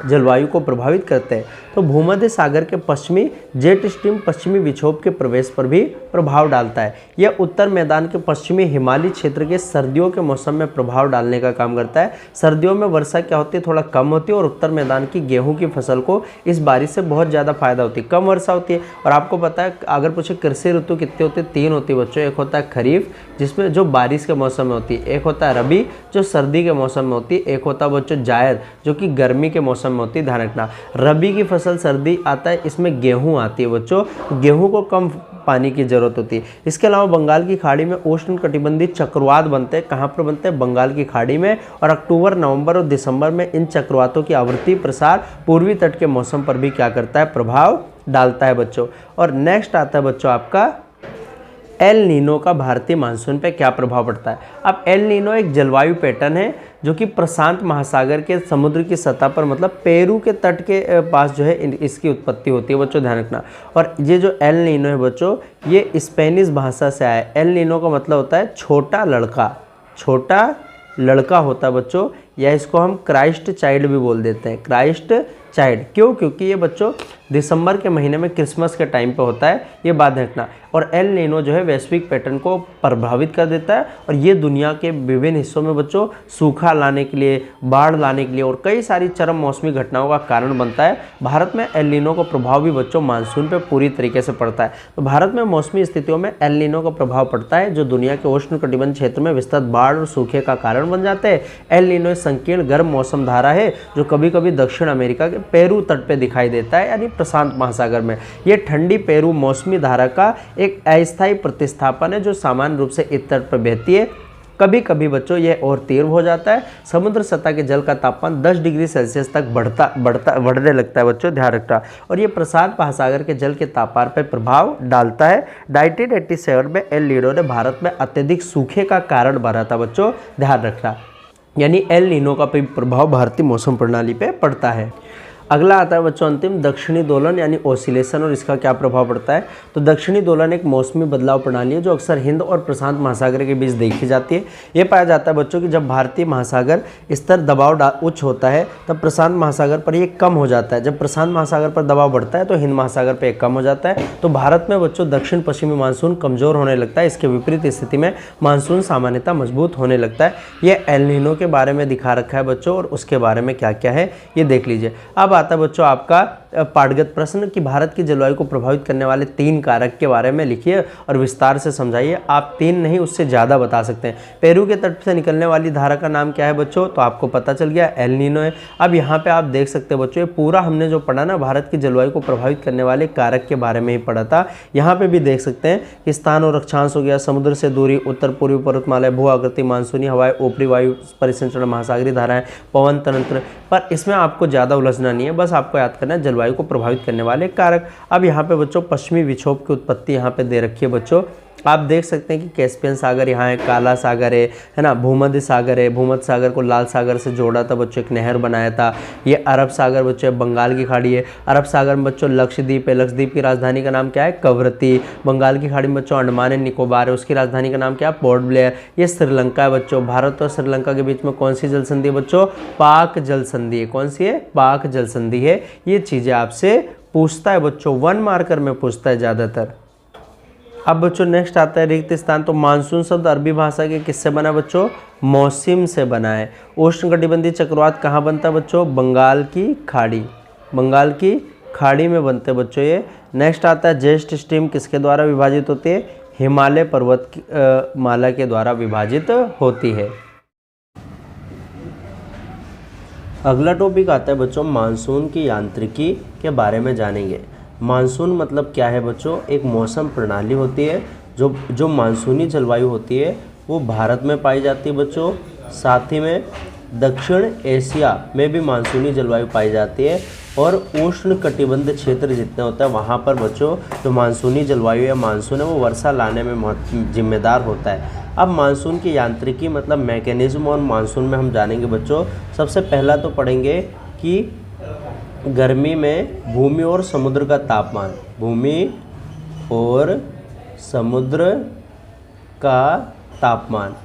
जलवायु को प्रभावित करते हैं। तो भूमध्य सागर के पश्चिमी जेट स्ट्रीम पश्चिमी विक्षोभ के प्रवेश पर भी प्रभाव डालता है। यह उत्तर मैदान के पश्चिमी हिमालय क्षेत्र के सर्दियों के मौसम में प्रभाव डालने का काम करता है। सर्दियों में वर्षा क्या होती है, थोड़ा कम होती है और उत्तर मैदान की गेहूं की फसल को इस बारिश से बहुत ज़्यादा फायदा होती है। कम वर्षा होती है और आपको पता है अगर पूछे कृषि ऋतु कितने होते हैं, 3 होती है बच्चों। एक होता है खरीफ जिसमें जो बारिश के मौसम में होती है, एक होता है रबी जो सर्दी के मौसम में होती है, एक होता है बच्चों जायद जो कि गर्मी के मौसम में होती है। ध्यान रखना, रबी की फसल सर्दी आता है, इसमें गेहूं आती है बच्चों। गेहूं को कम पानी की जरूरत होती है। इसके अलावा बंगाल की खाड़ी में उष्ण कटिबंधीय चक्रवात बनते हैं। कहाँ पर बनते हैं, बंगाल की खाड़ी में। और अक्टूबर, नवंबर और दिसंबर में इन चक्रवातों की आवृत्ति प्रसार पूर्वी तट के मौसम पर भी क्या करता है, प्रभाव डालता है बच्चों। और नेक्स्ट आता है बच्चों आपका एल नीनो का भारतीय मानसून पे क्या प्रभाव पड़ता है। अब एल नीनो एक जलवायु पैटर्न है जो कि प्रशांत महासागर के समुद्र की सतह पर मतलब पेरू के तट के पास जो है इसकी उत्पत्ति होती है बच्चों, ध्यान रखना। और ये जो एल नीनो है बच्चों, ये स्पेनिश भाषा से आया है। एल नीनो का मतलब होता है छोटा लड़का, छोटा लड़का होता है बच्चों, या इसको हम क्राइस्ट चाइल्ड भी बोल देते हैं, क्राइस्ट चाइल्ड। क्यों, क्योंकि ये बच्चों दिसंबर के महीने में क्रिसमस के टाइम पे होता है, ये बात रखना। और एल नीनो जो है वैश्विक पैटर्न को प्रभावित कर देता है और ये दुनिया के विभिन्न हिस्सों में बच्चों सूखा लाने के लिए, बाढ़ लाने के लिए और कई सारी चरम मौसमी घटनाओं का कारण बनता है। भारत में एल नीनो का प्रभाव भी बच्चों मानसून पे पूरी तरीके से पड़ता है। तो भारत में मौसमी स्थितियों में एल नीनो का प्रभाव पड़ता है जो दुनिया के उष्ण कटिबंध क्षेत्र में विस्तृत बाढ़ और सूखे का कारण बन जाते हैं। एल नीनो संकीर्ण गर्म मौसम धारा है जो कभी कभी दक्षिण अमेरिका के पेरू तट पे दिखाई देता है, यानी प्रशांत महासागर में। यह ठंडी पेरू मौसमी धारा का एक अस्थायी प्रतिस्थापन है जो सामान्य रूप से इस तट पर बहती है। कभी कभी बच्चों यह और तीव्र हो जाता है। समुद्र सतह के जल का तापमान 10 डिग्री सेल्सियस तक बढ़ने लगता है बच्चों, ध्यान रखना। और ये प्रशांत महासागर के जल के तापमान पर प्रभाव डालता है। 1987 में एल नीनो ने भारत में अत्यधिक सूखे का कारण बना था बच्चों, ध्यान रखना। यानी एल नीनो का प्रभाव भारतीय मौसम प्रणाली पे पड़ता है। अगला आता है बच्चों अंतिम दक्षिणी दोलन यानी ओसिलेशन, और इसका क्या प्रभाव पड़ता है। तो दक्षिणी दोलन एक मौसमी बदलाव प्रणाली है जो अक्सर हिंद और प्रशांत महासागर के बीच देखी जाती है। ये पाया जाता है बच्चों कि जब भारतीय महासागर स्तर दबाव उच्च होता है तब प्रशांत महासागर पर ये कम हो जाता है। जब प्रशांत महासागर पर दबाव बढ़ता है तो हिंद महासागर पर कम हो जाता है। तो भारत में बच्चों दक्षिण पश्चिमी मानसून कमजोर होने लगता है। इसके विपरीत स्थिति में मानसून सामान्यतः मजबूत होने लगता है। ये एल नीनो के बारे में दिखा रखा है बच्चों और उसके बारे में क्या क्या है ये देख लीजिए। अब आता है बच्चों आपका पाठगत प्रश्न कि भारत की जलवायु को प्रभावित करने वाले 3 कारक के बारे में लिखिए और विस्तार से समझाइए। आप 3 नहीं उससे ज़्यादा बता सकते हैं। पेरू के तट से निकलने वाली धारा का नाम क्या है बच्चों, तो आपको पता चल गया एल नीनो है। अब यहाँ पे आप देख सकते हैं बच्चों ये पूरा हमने जो पढ़ा ना भारत की जलवायु को प्रभावित करने वाले कारक के बारे में ही पढ़ा था। यहाँ पे भी देख सकते हैं कि स्थान और अक्षांश हो गया, समुद्र से दूरी, उत्तर पूर्वी पर्वतमाला, भू आकृति, मानसूनी हवाएं, ऊपरी वायु परिसंचरण, महासागरीय धाराएं, पवन तंत्र। पर इसमें आपको ज़्यादा उलझना नहीं है, बस आपको याद करना है जलवायु को प्रभावित करने वाले कारक। अब यहाँ पे बच्चों पश्चिमी विक्षोभ की उत्पत्ति यहाँ पे दे रखी है बच्चों। आप देख सकते हैं कि कैस्पियन सागर यहाँ है, काला सागर है ना, भूमध्य सागर है, भूमध्य सागर को लाल सागर से जोड़ा था बच्चों, एक नहर बनाया था। ये अरब सागर बच्चों बंगाल की खाड़ी है। अरब सागर में बच्चों लक्षद्वीप है, लक्षद्वीप की राजधानी का नाम क्या है, कवरत्ती। बंगाल की खाड़ी में बच्चों अंडमान एंड निकोबार है, उसकी राजधानी का नाम क्या है, पोर्ट ब्लेयर। ये श्रीलंका है बच्चों। भारत और श्रीलंका के बीच में कौन सी जल संधि है बच्चों, पाक जल संधि है। कौन सी है, पाक जल संधि है। ये चीजें आपसे पूछता है बच्चों, 1 मार्कर में पूछता है ज्यादातर। अब बच्चों नेक्स्ट आता है रिक्त स्थान। तो मानसून शब्द अरबी भाषा के किससे बना बच्चों, मौसम से बना है। उष्णकटिबंधीय चक्रवात कहाँ बनता है बच्चों, बंगाल की खाड़ी, बंगाल की खाड़ी में बनते हैं बच्चों ये। नेक्स्ट आता है जेस्ट स्ट्रीम किसके द्वारा विभाजित होती है, हिमालय पर्वत माला के द्वारा विभाजित होती है। अगला टॉपिक आता है बच्चों मानसून की यांत्रिकी के बारे में जानेंगे। मानसून मतलब क्या है बच्चों, एक मौसम प्रणाली होती है जो मानसूनी जलवायु होती है वो भारत में पाई जाती है बच्चों। साथ ही में दक्षिण एशिया में भी मानसूनी जलवायु पाई जाती है। और उष्ण कटिबंध क्षेत्र जितने होता है वहाँ पर बच्चों जो मानसूनी जलवायु या मानसून है वो वर्षा लाने में जिम्मेदार होता है। अब मानसून की यांत्रिकी मतलब मैकेनिज्म और मानसून में हम जानेंगे बच्चों। सबसे पहला तो पढ़ेंगे कि गर्मी में भूमि और समुद्र का तापमान, भूमि और समुद्र का तापमान।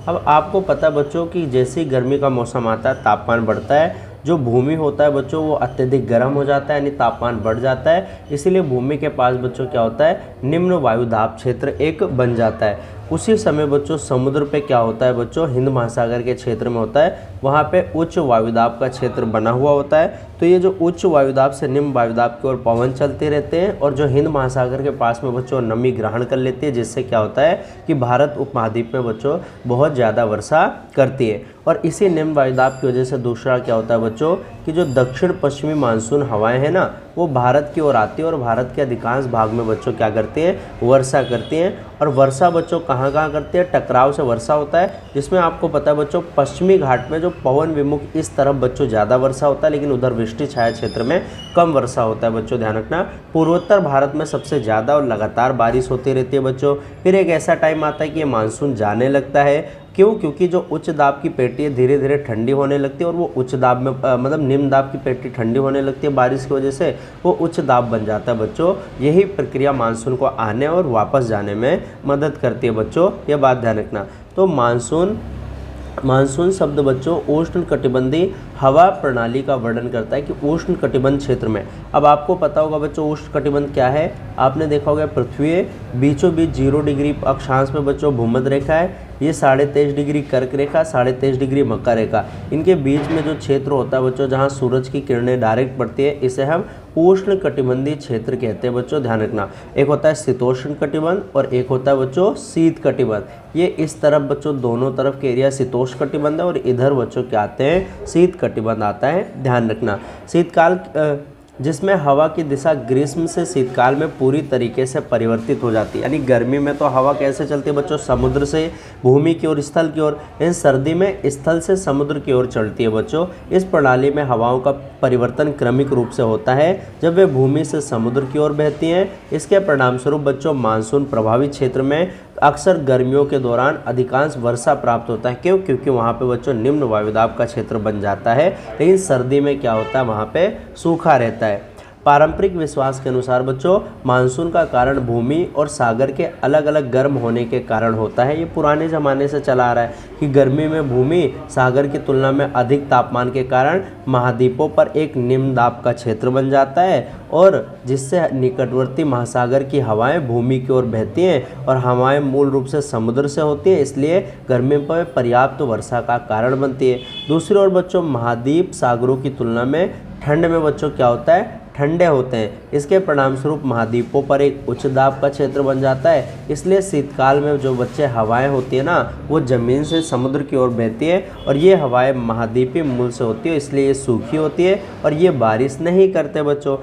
अब आपको पता बच्चों कि जैसे ही गर्मी का मौसम आता है तापमान बढ़ता है, जो भूमि होता है बच्चों वो अत्यधिक गर्म हो जाता है, यानी तापमान बढ़ जाता है। इसीलिए भूमि के पास बच्चों क्या होता है, निम्न वायुदाब क्षेत्र एक बन जाता है। उसी समय बच्चों समुद्र पे क्या होता है बच्चों, हिंद महासागर के क्षेत्र में होता है, वहाँ पे उच्च वायुदाब का क्षेत्र बना हुआ होता है। तो ये जो उच्च वायुदाब से निम्न वायुदाब की ओर पवन चलते रहते हैं और जो हिंद महासागर के पास में बच्चों नमी ग्रहण कर लेती है, जिससे क्या होता है कि भारत उपमहाद्वीप में बच्चों बहुत ज़्यादा वर्षा करती है। और इसी निम्न वायुदाब की वजह से दूसरा क्या होता है बच्चों कि जो दक्षिण पश्चिमी मानसून हवाएं हैं ना वो भारत की ओर आती है और भारत के अधिकांश भाग में बच्चों क्या करती हैं, वर्षा करती हैं। और वर्षा बच्चों कहाँ कहाँ करती है, टकराव से वर्षा होता है, जिसमें आपको पता है बच्चों पश्चिमी घाट में जो पवन विमुख इस तरफ बच्चों ज़्यादा वर्षा होता है, लेकिन उधर वृष्टि छाया क्षेत्र में कम वर्षा होता है बच्चों, ध्यान रखना। पूर्वोत्तर भारत में सबसे ज़्यादा और लगातार बारिश होती रहती है बच्चों। फिर एक ऐसा टाइम आता है कि ये मानसून जाने लगता है। क्यों, क्योंकि जो उच्च दाब की पेटी है धीरे धीरे ठंडी होने लगती है और वो उच्च दाब में मतलब निम्न दाब की पेटी ठंडी होने लगती है बारिश की वजह से, वो उच्च दाब बन जाता है बच्चों। यही प्रक्रिया मानसून को आने और वापस जाने में मदद करती है बच्चों, ये बात ध्यान रखना। तो मानसून शब्द बच्चों उष्ण कटिबंधीय हवा प्रणाली का वर्णन करता है कि उष्ण कटिबंध क्षेत्र में। अब आपको पता होगा बच्चों उष्ण कटिबंध क्या है, आपने देखा होगा पृथ्वी बीचों बीच 0 डिग्री अक्षांश में बच्चों भूमध्य रेखा है, ये 23.5 डिग्री कर्क रेखा, 23.5 डिग्री मकर रेखा, इनके बीच में जो क्षेत्र होता है बच्चों जहाँ सूरज की किरणें डायरेक्ट पड़ती है इसे हम उष्ण कटिबंधीय क्षेत्र कहते हैं बच्चों, ध्यान रखना। एक होता है शीतोष्ण कटिबंध और एक होता है बच्चों शीत कटिबंध। ये इस तरफ बच्चों दोनों तरफ के एरिया शीतोष्ण कटिबंध है और इधर बच्चों क्या आते हैं, शीत कटिबंध आता है, ध्यान रखना। शीतकाल जिसमें हवा की दिशा ग्रीष्म से शीतकाल में पूरी तरीके से परिवर्तित हो जाती है। यानी गर्मी में तो हवा कैसे चलती है बच्चों, समुद्र से भूमि की ओर स्थल की ओर, इन सर्दी में स्थल से समुद्र की ओर चलती है बच्चों। इस प्रणाली में हवाओं का परिवर्तन क्रमिक रूप से होता है जब वे भूमि से समुद्र की ओर बहती हैं। इसके परिणामस्वरूप बच्चों मानसून प्रभावित क्षेत्र में अक्सर गर्मियों के दौरान अधिकांश वर्षा प्राप्त होता है। क्यों, क्योंकि वहाँ पे बच्चों निम्न वायुदाब का क्षेत्र बन जाता है, लेकिन सर्दी में क्या होता है वहाँ पे सूखा रहता है। पारंपरिक विश्वास के अनुसार बच्चों मानसून का कारण भूमि और सागर के अलग अलग गर्म होने के कारण होता है। ये पुराने ज़माने से चला आ रहा है कि गर्मी में भूमि सागर की तुलना में अधिक तापमान के कारण महाद्वीपों पर एक निम्न दाब का क्षेत्र बन जाता है और जिससे निकटवर्ती महासागर की हवाएं भूमि की ओर बहती हैं और हवाएं मूल रूप से समुद्र से होती हैं, इसलिए गर्मी पर पर्याप्त वर्षा का कारण बनती है। दूसरी ओर बच्चों महाद्वीप सागरों की तुलना में ठंड में बच्चों क्या होता है, ठंडे होते हैं। इसके परिणामस्वरूप महाद्वीपों पर एक उच्च दाब का क्षेत्र बन जाता है, इसलिए शीतकाल में जो बच्चे हवाएं होती है ना वो ज़मीन से समुद्र की ओर बहती है और ये हवाएं महाद्वीपीय मूल से होती है, इसलिए ये सूखी होती है और ये बारिश नहीं करते बच्चों।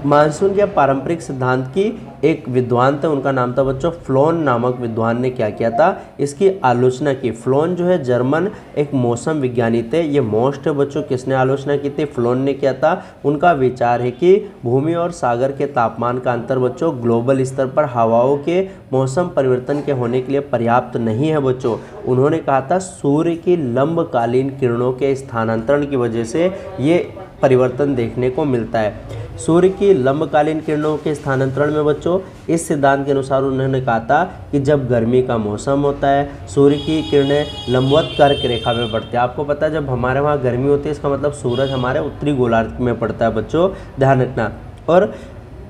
मानसून के पारंपरिक सिद्धांत की एक विद्वान थे, उनका नाम था बच्चों फ्लोन नामक विद्वान ने क्या किया था, इसकी आलोचना की। फ्लोन जो है जर्मन एक मौसम विज्ञानी थे। ये मोस्ट है बच्चों, किसने आलोचना की थी, फ्लोन ने किया था। उनका विचार है कि भूमि और सागर के तापमान का अंतर बच्चों ग्लोबल स्तर पर हवाओं के मौसम परिवर्तन के होने के लिए पर्याप्त नहीं है बच्चों। उन्होंने कहा था सूर्य की लंबकालीन किरणों के स्थानांतरण की वजह से ये परिवर्तन देखने को मिलता है। सूर्य की लंबकालीन किरणों के स्थानांतरण में बच्चों इस सिद्धांत के अनुसार उन्होंने कहा था कि जब गर्मी का मौसम होता है सूर्य की किरणें लंबवत कर्क रेखा में पड़ती है। आपको पता है जब हमारे वहाँ गर्मी होती है इसका मतलब सूरज हमारे उत्तरी गोलार्ध में पड़ता है बच्चों, ध्यान रखना। और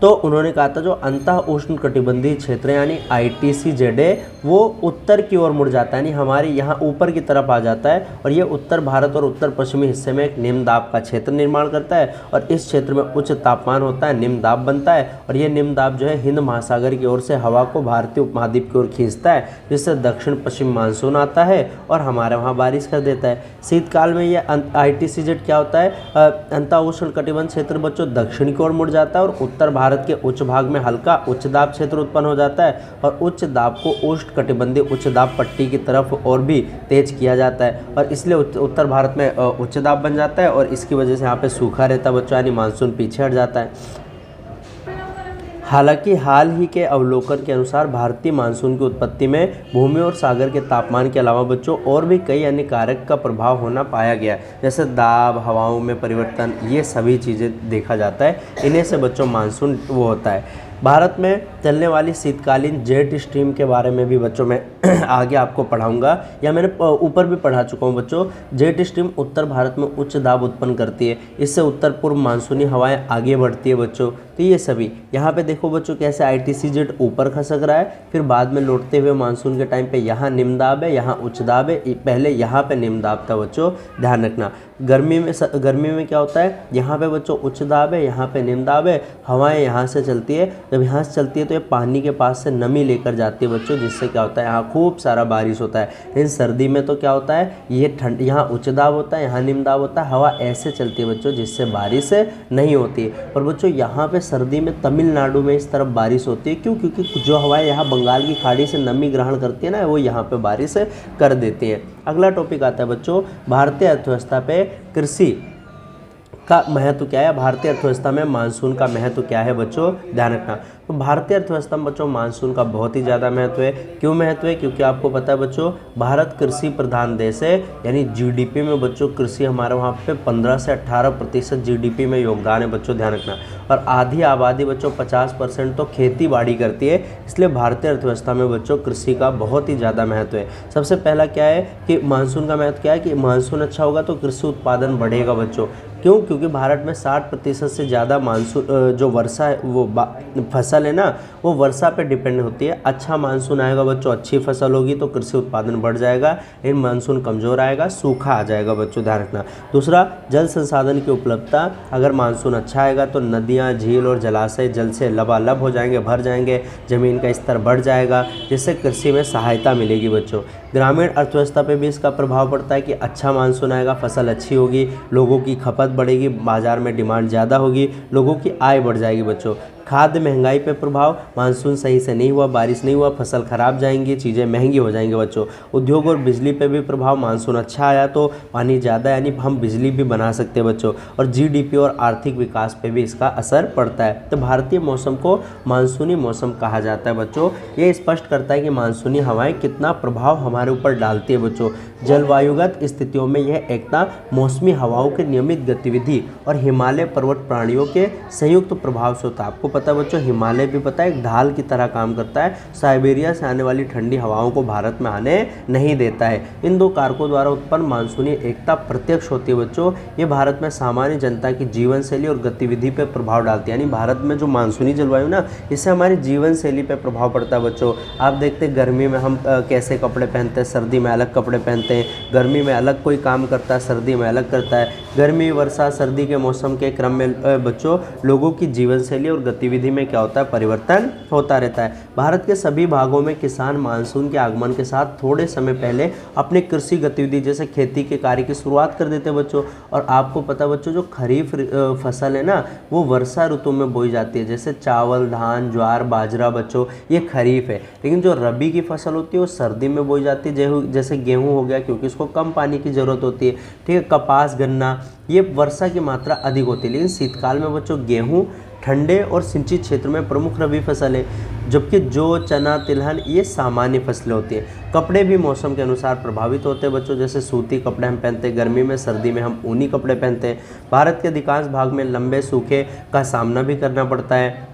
तो उन्होंने कहा था जो अंतः उष्ण कटिबंधीय क्षेत्र यानी ITCZA वो उत्तर की ओर मुड़ जाता है, यानी हमारे यहाँ ऊपर की तरफ आ जाता है और ये उत्तर भारत और उत्तर पश्चिमी हिस्से में एक निम्न दाब का क्षेत्र निर्माण करता है और इस क्षेत्र में उच्च तापमान होता है, निम्न दाब बनता है और ये निम्न दाब जो है हिंद महासागर की ओर से हवा को भारतीय उपमहाद्वीप की ओर खींचता है, जिससे दक्षिण पश्चिम मानसून आता है और हमारे वहाँ बारिश कर देता है। शीतकाल में ये ITCZ क्या होता है, अंतः उष्ण कटिबंध क्षेत्र बच्चों दक्षिण की ओर मुड़ जाता है और उत्तर भारत के उच्च भाग में हल्का उच्च दाब क्षेत्र उत्पन्न हो जाता है और उच्च दाब को उष्ण कटिबंधीय उच्च दाब पट्टी की तरफ और भी तेज किया जाता है और इसलिए उत्तर भारत में उच्च दाब बन जाता है और इसकी वजह से यहाँ पे सूखा रहता है बच्चों, यानी मानसून पीछे हट जाता है। हालांकि हाल ही के अवलोकन के अनुसार भारतीय मानसून की उत्पत्ति में भूमि और सागर के तापमान के अलावा बच्चों और भी कई अन्य कारक का प्रभाव होना पाया गया, जैसे दाब, हवाओं में परिवर्तन, ये सभी चीज़ें देखा जाता है। इन्हीं से बच्चों मानसून वो होता है। भारत में चलने वाली शीतकालीन जेट स्ट्रीम के बारे में भी बच्चों मैं आगे आपको पढ़ाऊंगा, या मैंने ऊपर भी पढ़ा चुका हूं बच्चों। जेट स्ट्रीम उत्तर भारत में उच्च दाब उत्पन्न करती है, इससे उत्तर पूर्व मानसूनी हवाएं आगे बढ़ती है बच्चों। तो ये सभी यहाँ पे देखो बच्चों कैसे ITCZ ऊपर खसक रहा है, फिर बाद में लौटते हुए मानसून के टाइम पे यहाँ निम्न दाब है, यहाँ उच्च दाब है, पहले यहाँ पे निम्न दाब था बच्चों, ध्यान रखना। गर्मी में क्या होता है, यहाँ पे बच्चों उच्च दाब है, यहाँ पे निम्न दाब है, हवाएं यहाँ से चलती है, जब यहाँ से चलती है तो ये पानी के पास से नमी लेकर जाती है बच्चों, जिससे क्या होता है यहाँ खूब सारा बारिश होता है। लेकिन सर्दी में तो क्या होता है, ये ठंड, यहाँ उच्च दाब होता है, यहाँ निम्न दाब होता है, हवा ऐसे चलती है बच्चों जिससे बारिश नहीं होती है। पर बच्चों यहाँ पे सर्दी में तमिलनाडु में इस तरफ बारिश होती है, क्यों, क्योंकि जो हवाएं यहाँ बंगाल की खाड़ी से नमी ग्रहण करती है ना, वो यहाँ पे बारिश कर देती हैं। अगला टॉपिक आता है बच्चों भारतीय अर्थव्यवस्था पे कृषि का महत्व क्या है, भारतीय अर्थव्यवस्था में मानसून का महत्व क्या है बच्चों, ध्यान रखना। तो भारतीय अर्थव्यवस्था में बच्चों मानसून का बहुत ही ज़्यादा महत्व है। क्यों महत्व है, क्योंकि आपको पता है बच्चों भारत कृषि प्रधान देश है, यानी GDP में बच्चों कृषि हमारे वहाँ पे 15 से 18% GDP में योगदान है बच्चों, ध्यान रखना। और आधी आबादी बच्चों 50% तो खेती बाड़ी करती है, इसलिए भारतीय अर्थव्यवस्था में बच्चों कृषि का बहुत ही ज़्यादा महत्व है। सबसे पहला क्या है कि मानसून का महत्व क्या है कि मानसून अच्छा होगा तो कृषि उत्पादन बढ़ेगा बच्चों। क्यों, क्योंकि भारत में 60% से ज़्यादा मानसून जो वर्षा है वो फसल है ना, वो वर्षा पे डिपेंड होती है। अच्छा मानसून आएगा बच्चों, अच्छी फसल होगी तो कृषि उत्पादन बढ़ जाएगा, लेकिन मानसून कमज़ोर आएगा, सूखा आ जाएगा बच्चों, ध्यान रखना। दूसरा, जल संसाधन की उपलब्धता, अगर मानसून अच्छा आएगा तो नदियाँ, झील और जलाशय जल से लबालब हो जाएंगे, भर जाएंगे, ज़मीन का स्तर बढ़ जाएगा, जिससे कृषि में सहायता मिलेगी बच्चों। ग्रामीण अर्थव्यवस्था पे भी इसका प्रभाव पड़ता है कि अच्छा मानसून आएगा, फसल अच्छी होगी, लोगों की खपत बढ़ेगी, बाजार में डिमांड ज़्यादा होगी, लोगों की आय बढ़ जाएगी बच्चों। खाद्य महंगाई पे प्रभाव, मानसून सही से नहीं हुआ, बारिश नहीं हुआ, फसल खराब जाएंगी, चीज़ें महंगी हो जाएंगी बच्चों। उद्योग और बिजली पे भी प्रभाव, मानसून अच्छा आया तो पानी ज़्यादा यानी हम बिजली भी बना सकते हैं बच्चों। और GDP और आर्थिक विकास पे भी इसका असर पड़ता है। तो भारतीय मौसम को मानसूनी मौसम कहा जाता है बच्चों। ये स्पष्ट करता है कि मानसूनी हवाएं कितना प्रभाव हमारे ऊपर डालती है बच्चों। जलवायुगत स्थितियों में यह एकता मौसमी हवाओं की नियमित गतिविधि और हिमालय पर्वत प्राणियों के संयुक्त प्रभाव से होता है। आपको पता है बच्चों, हिमालय भी पता है एक ढाल की तरह काम करता है, साइबेरिया से आने वाली ठंडी हवाओं को भारत में आने नहीं देता है। इन दो कारकों द्वारा उत्पन्न मानसूनी एकता प्रत्यक्ष होती है बच्चों। ये भारत में सामान्य जनता की जीवन शैली और गतिविधि पर प्रभाव डालती है, यानी भारत में जो मानसूनी जलवायु ना, इससे हमारी जीवन शैली पर प्रभाव पड़ता है बच्चों। आप देखते हैं गर्मी में हम कैसे कपड़े पहनते हैं, सर्दी में अलग कपड़े पहनते हैं, गर्मी में अलग कोई काम करता है, सर्दी में अलग करता है। गर्मी, वर्षा, सर्दी के मौसम के क्रम में बच्चों लोगों की जीवन शैली और गतिविधि गतिविधि में क्या होता है, परिवर्तन होता रहता है। भारत के सभी भागों में किसान मानसून के आगमन के साथ थोड़े समय पहले अपनी कृषि गतिविधि जैसे खेती के कार्य की शुरुआत कर देते हैं बच्चों। और आपको पता बच्चों, जो खरीफ फसल है ना, वो वर्षा ऋतु में बोई जाती है, जैसे चावल, धान, ज्वार, बाजरा बच्चों, ये खरीफ है। लेकिन जो रबी की फसल होती है वो सर्दी में बोई जाती है, जैसे गेहूँ हो गया, क्योंकि इसको कम पानी की जरूरत होती है। ठीक है, कपास, गन्ना, ये वर्षा की मात्रा अधिक होती है। लेकिन शीतकाल में बच्चों गेहूँ ठंडे और सिंचित क्षेत्र में प्रमुख रबी फसल है, जबकि जौ, चना, तिलहन ये सामान्य फसलें होती हैं। कपड़े भी मौसम के अनुसार प्रभावित होते हैं बच्चों, जैसे सूती कपड़े हम पहनते हैं गर्मी में, सर्दी में हम ऊनी कपड़े पहनते हैं। भारत के अधिकांश भाग में लंबे सूखे का सामना भी करना पड़ता है।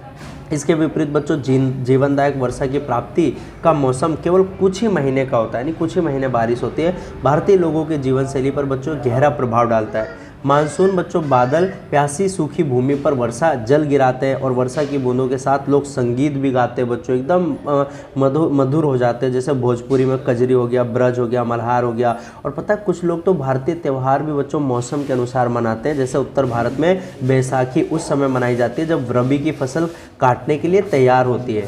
इसके विपरीत बच्चों जीवनदायक वर्षा की प्राप्ति का मौसम केवल कुछ ही महीने का होता है, यानी कुछ ही महीने बारिश होती है। भारतीय लोगों के जीवन शैली पर बच्चों गहरा प्रभाव डालता है। मानसून बच्चों बादल प्यासी सूखी भूमि पर वर्षा जल गिराते हैं और वर्षा की बूंदों के साथ लोग संगीत भी गाते हैं बच्चों, एकदम मधुर हो जाते हैं। जैसे भोजपुरी में कजरी हो गया, ब्रज हो गया, मल्हार हो गया। और पता है कुछ लोग तो भारतीय त्यौहार भी बच्चों मौसम के अनुसार मनाते हैं। जैसे उत्तर भारत में बैसाखी उस समय मनाई जाती है जब रबी की फसल काटने के लिए तैयार होती है,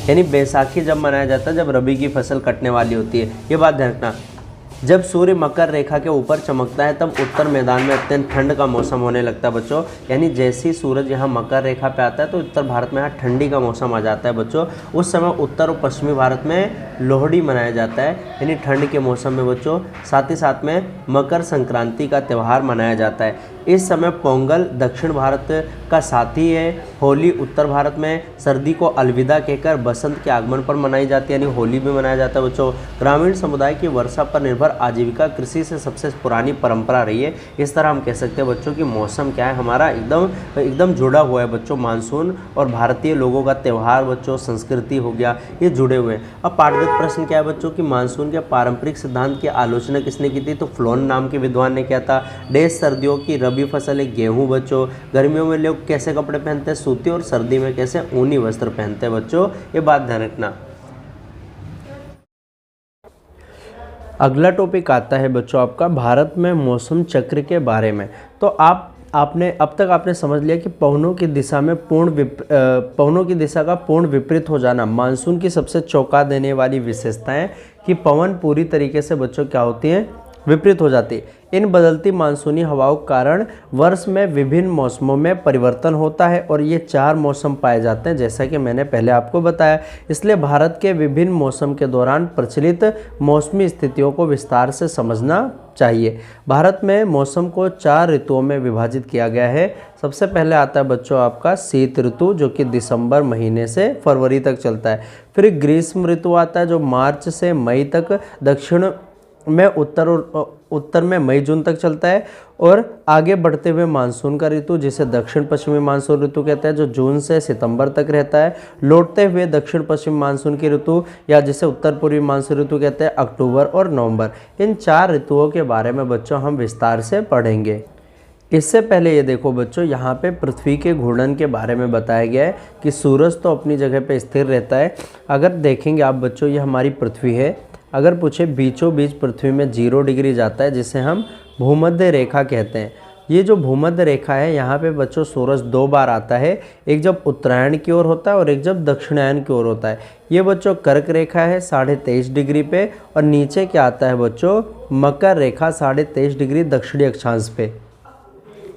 यानी बैसाखी जब मनाया जाता है जब रबी की फसल कटने वाली होती है। ये बात ध्यान रखना। जब सूर्य मकर रेखा के ऊपर चमकता है तब उत्तर मैदान में अत्यंत ठंड का मौसम होने लगता है बच्चों, यानी जैसे ही सूरज यहाँ मकर रेखा पे आता है तो उत्तर भारत में यहाँ ठंडी का मौसम आ जाता है बच्चों। उस समय उत्तर और पश्चिमी भारत में लोहड़ी मनाया जाता है, यानी ठंड के मौसम में बच्चों। साथ ही साथ में मकर संक्रांति का त्यौहार मनाया जाता है। इस समय पोंगल दक्षिण भारत का साथी है। होली उत्तर भारत में सर्दी को अलविदा कहकर बसंत के आगमन पर मनाई जाती है, यानी होली भी मनाया जाता है बच्चों। ग्रामीण समुदाय की वर्षा पर निर्भर आजीविका कृषि से सबसे पुरानी परंपरा रही है। इस तरह हम कह सकते हैं बच्चों कि मौसम क्या है हमारा, एकदम जुड़ा हुआ है बच्चों। मानसून और भारतीय लोगों का त्यौहार बच्चों, संस्कृति हो गया, ये जुड़े हुए हैं। अब पाठगत प्रश्न क्या है बच्चों कि मानसून के पारंपरिक सिद्धांत की आलोचना किसने की थी, तो फ्लोन नाम के विद्वान ने किया था। देश सर्दियों की रबी फसल है गेहूं बच्चों। गर्मियों में लोग कैसे कपड़े पहनते हैं, सूती, और सर्दी में कैसे ऊनी वस्त्र पहनते हैं बच्चों, ये बात ध्यान रखना। अगला टॉपिक आता है बच्चों आपका भारत में मौसम चक्र के बारे में। तो आपने अब तक आपने समझ लिया कि पवनों की दिशा में पवनों की दिशा का पूर्ण विपरीत हो जाना मानसून की सबसे चौंका देने वाली विशेषताएं कि पवन पूरी तरीके से बच्चों क्या होती हैं, विपरीत हो जाती है। इन बदलती मानसूनी हवाओं के कारण वर्ष में विभिन्न मौसमों में परिवर्तन होता है और ये 4 मौसम पाए जाते हैं, जैसा कि मैंने पहले आपको बताया। इसलिए भारत के विभिन्न मौसम के दौरान प्रचलित मौसमी स्थितियों को विस्तार से समझना चाहिए। भारत में मौसम को 4 ऋतुओं में विभाजित किया गया है। सबसे पहले आता है बच्चों आपका शीत ऋतु, जो कि दिसंबर महीने से फरवरी तक चलता है। फिर ग्रीष्म ऋतु आता है जो मार्च से मई तक, दक्षिण में उत्तर में मई जून तक चलता है। और आगे बढ़ते हुए मानसून का ऋतु, जिसे दक्षिण पश्चिमी मानसून ऋतु कहते हैं, जो जून से सितंबर तक रहता है। लौटते हुए दक्षिण पश्चिम मानसून की ऋतु, या जिसे उत्तर पूर्वी मानसून ऋतु कहते हैं, अक्टूबर और नवंबर। इन 4 ऋतुओं के बारे में बच्चों हम विस्तार से पढ़ेंगे। इससे पहले ये देखो बच्चों, यहाँ पे पृथ्वी के घूर्णन के बारे में बताया गया है कि सूरज तो अपनी जगह पे स्थिर रहता है। अगर देखेंगे आप बच्चों, ये हमारी पृथ्वी है। अगर पूछे बीचों बीच पृथ्वी में 0 डिग्री जाता है, जिसे हम भूमध्य रेखा कहते हैं। ये जो भूमध्य रेखा है, यहाँ पे बच्चों सूरज 2 बार आता है, एक जब उत्तरायण की ओर होता है और एक जब दक्षिणायन की ओर होता है। ये बच्चों कर्क रेखा है 23.5 डिग्री पे, और नीचे क्या आता है बच्चों, मकर रेखा 23.5 डिग्री दक्षिणी अक्षांश पे।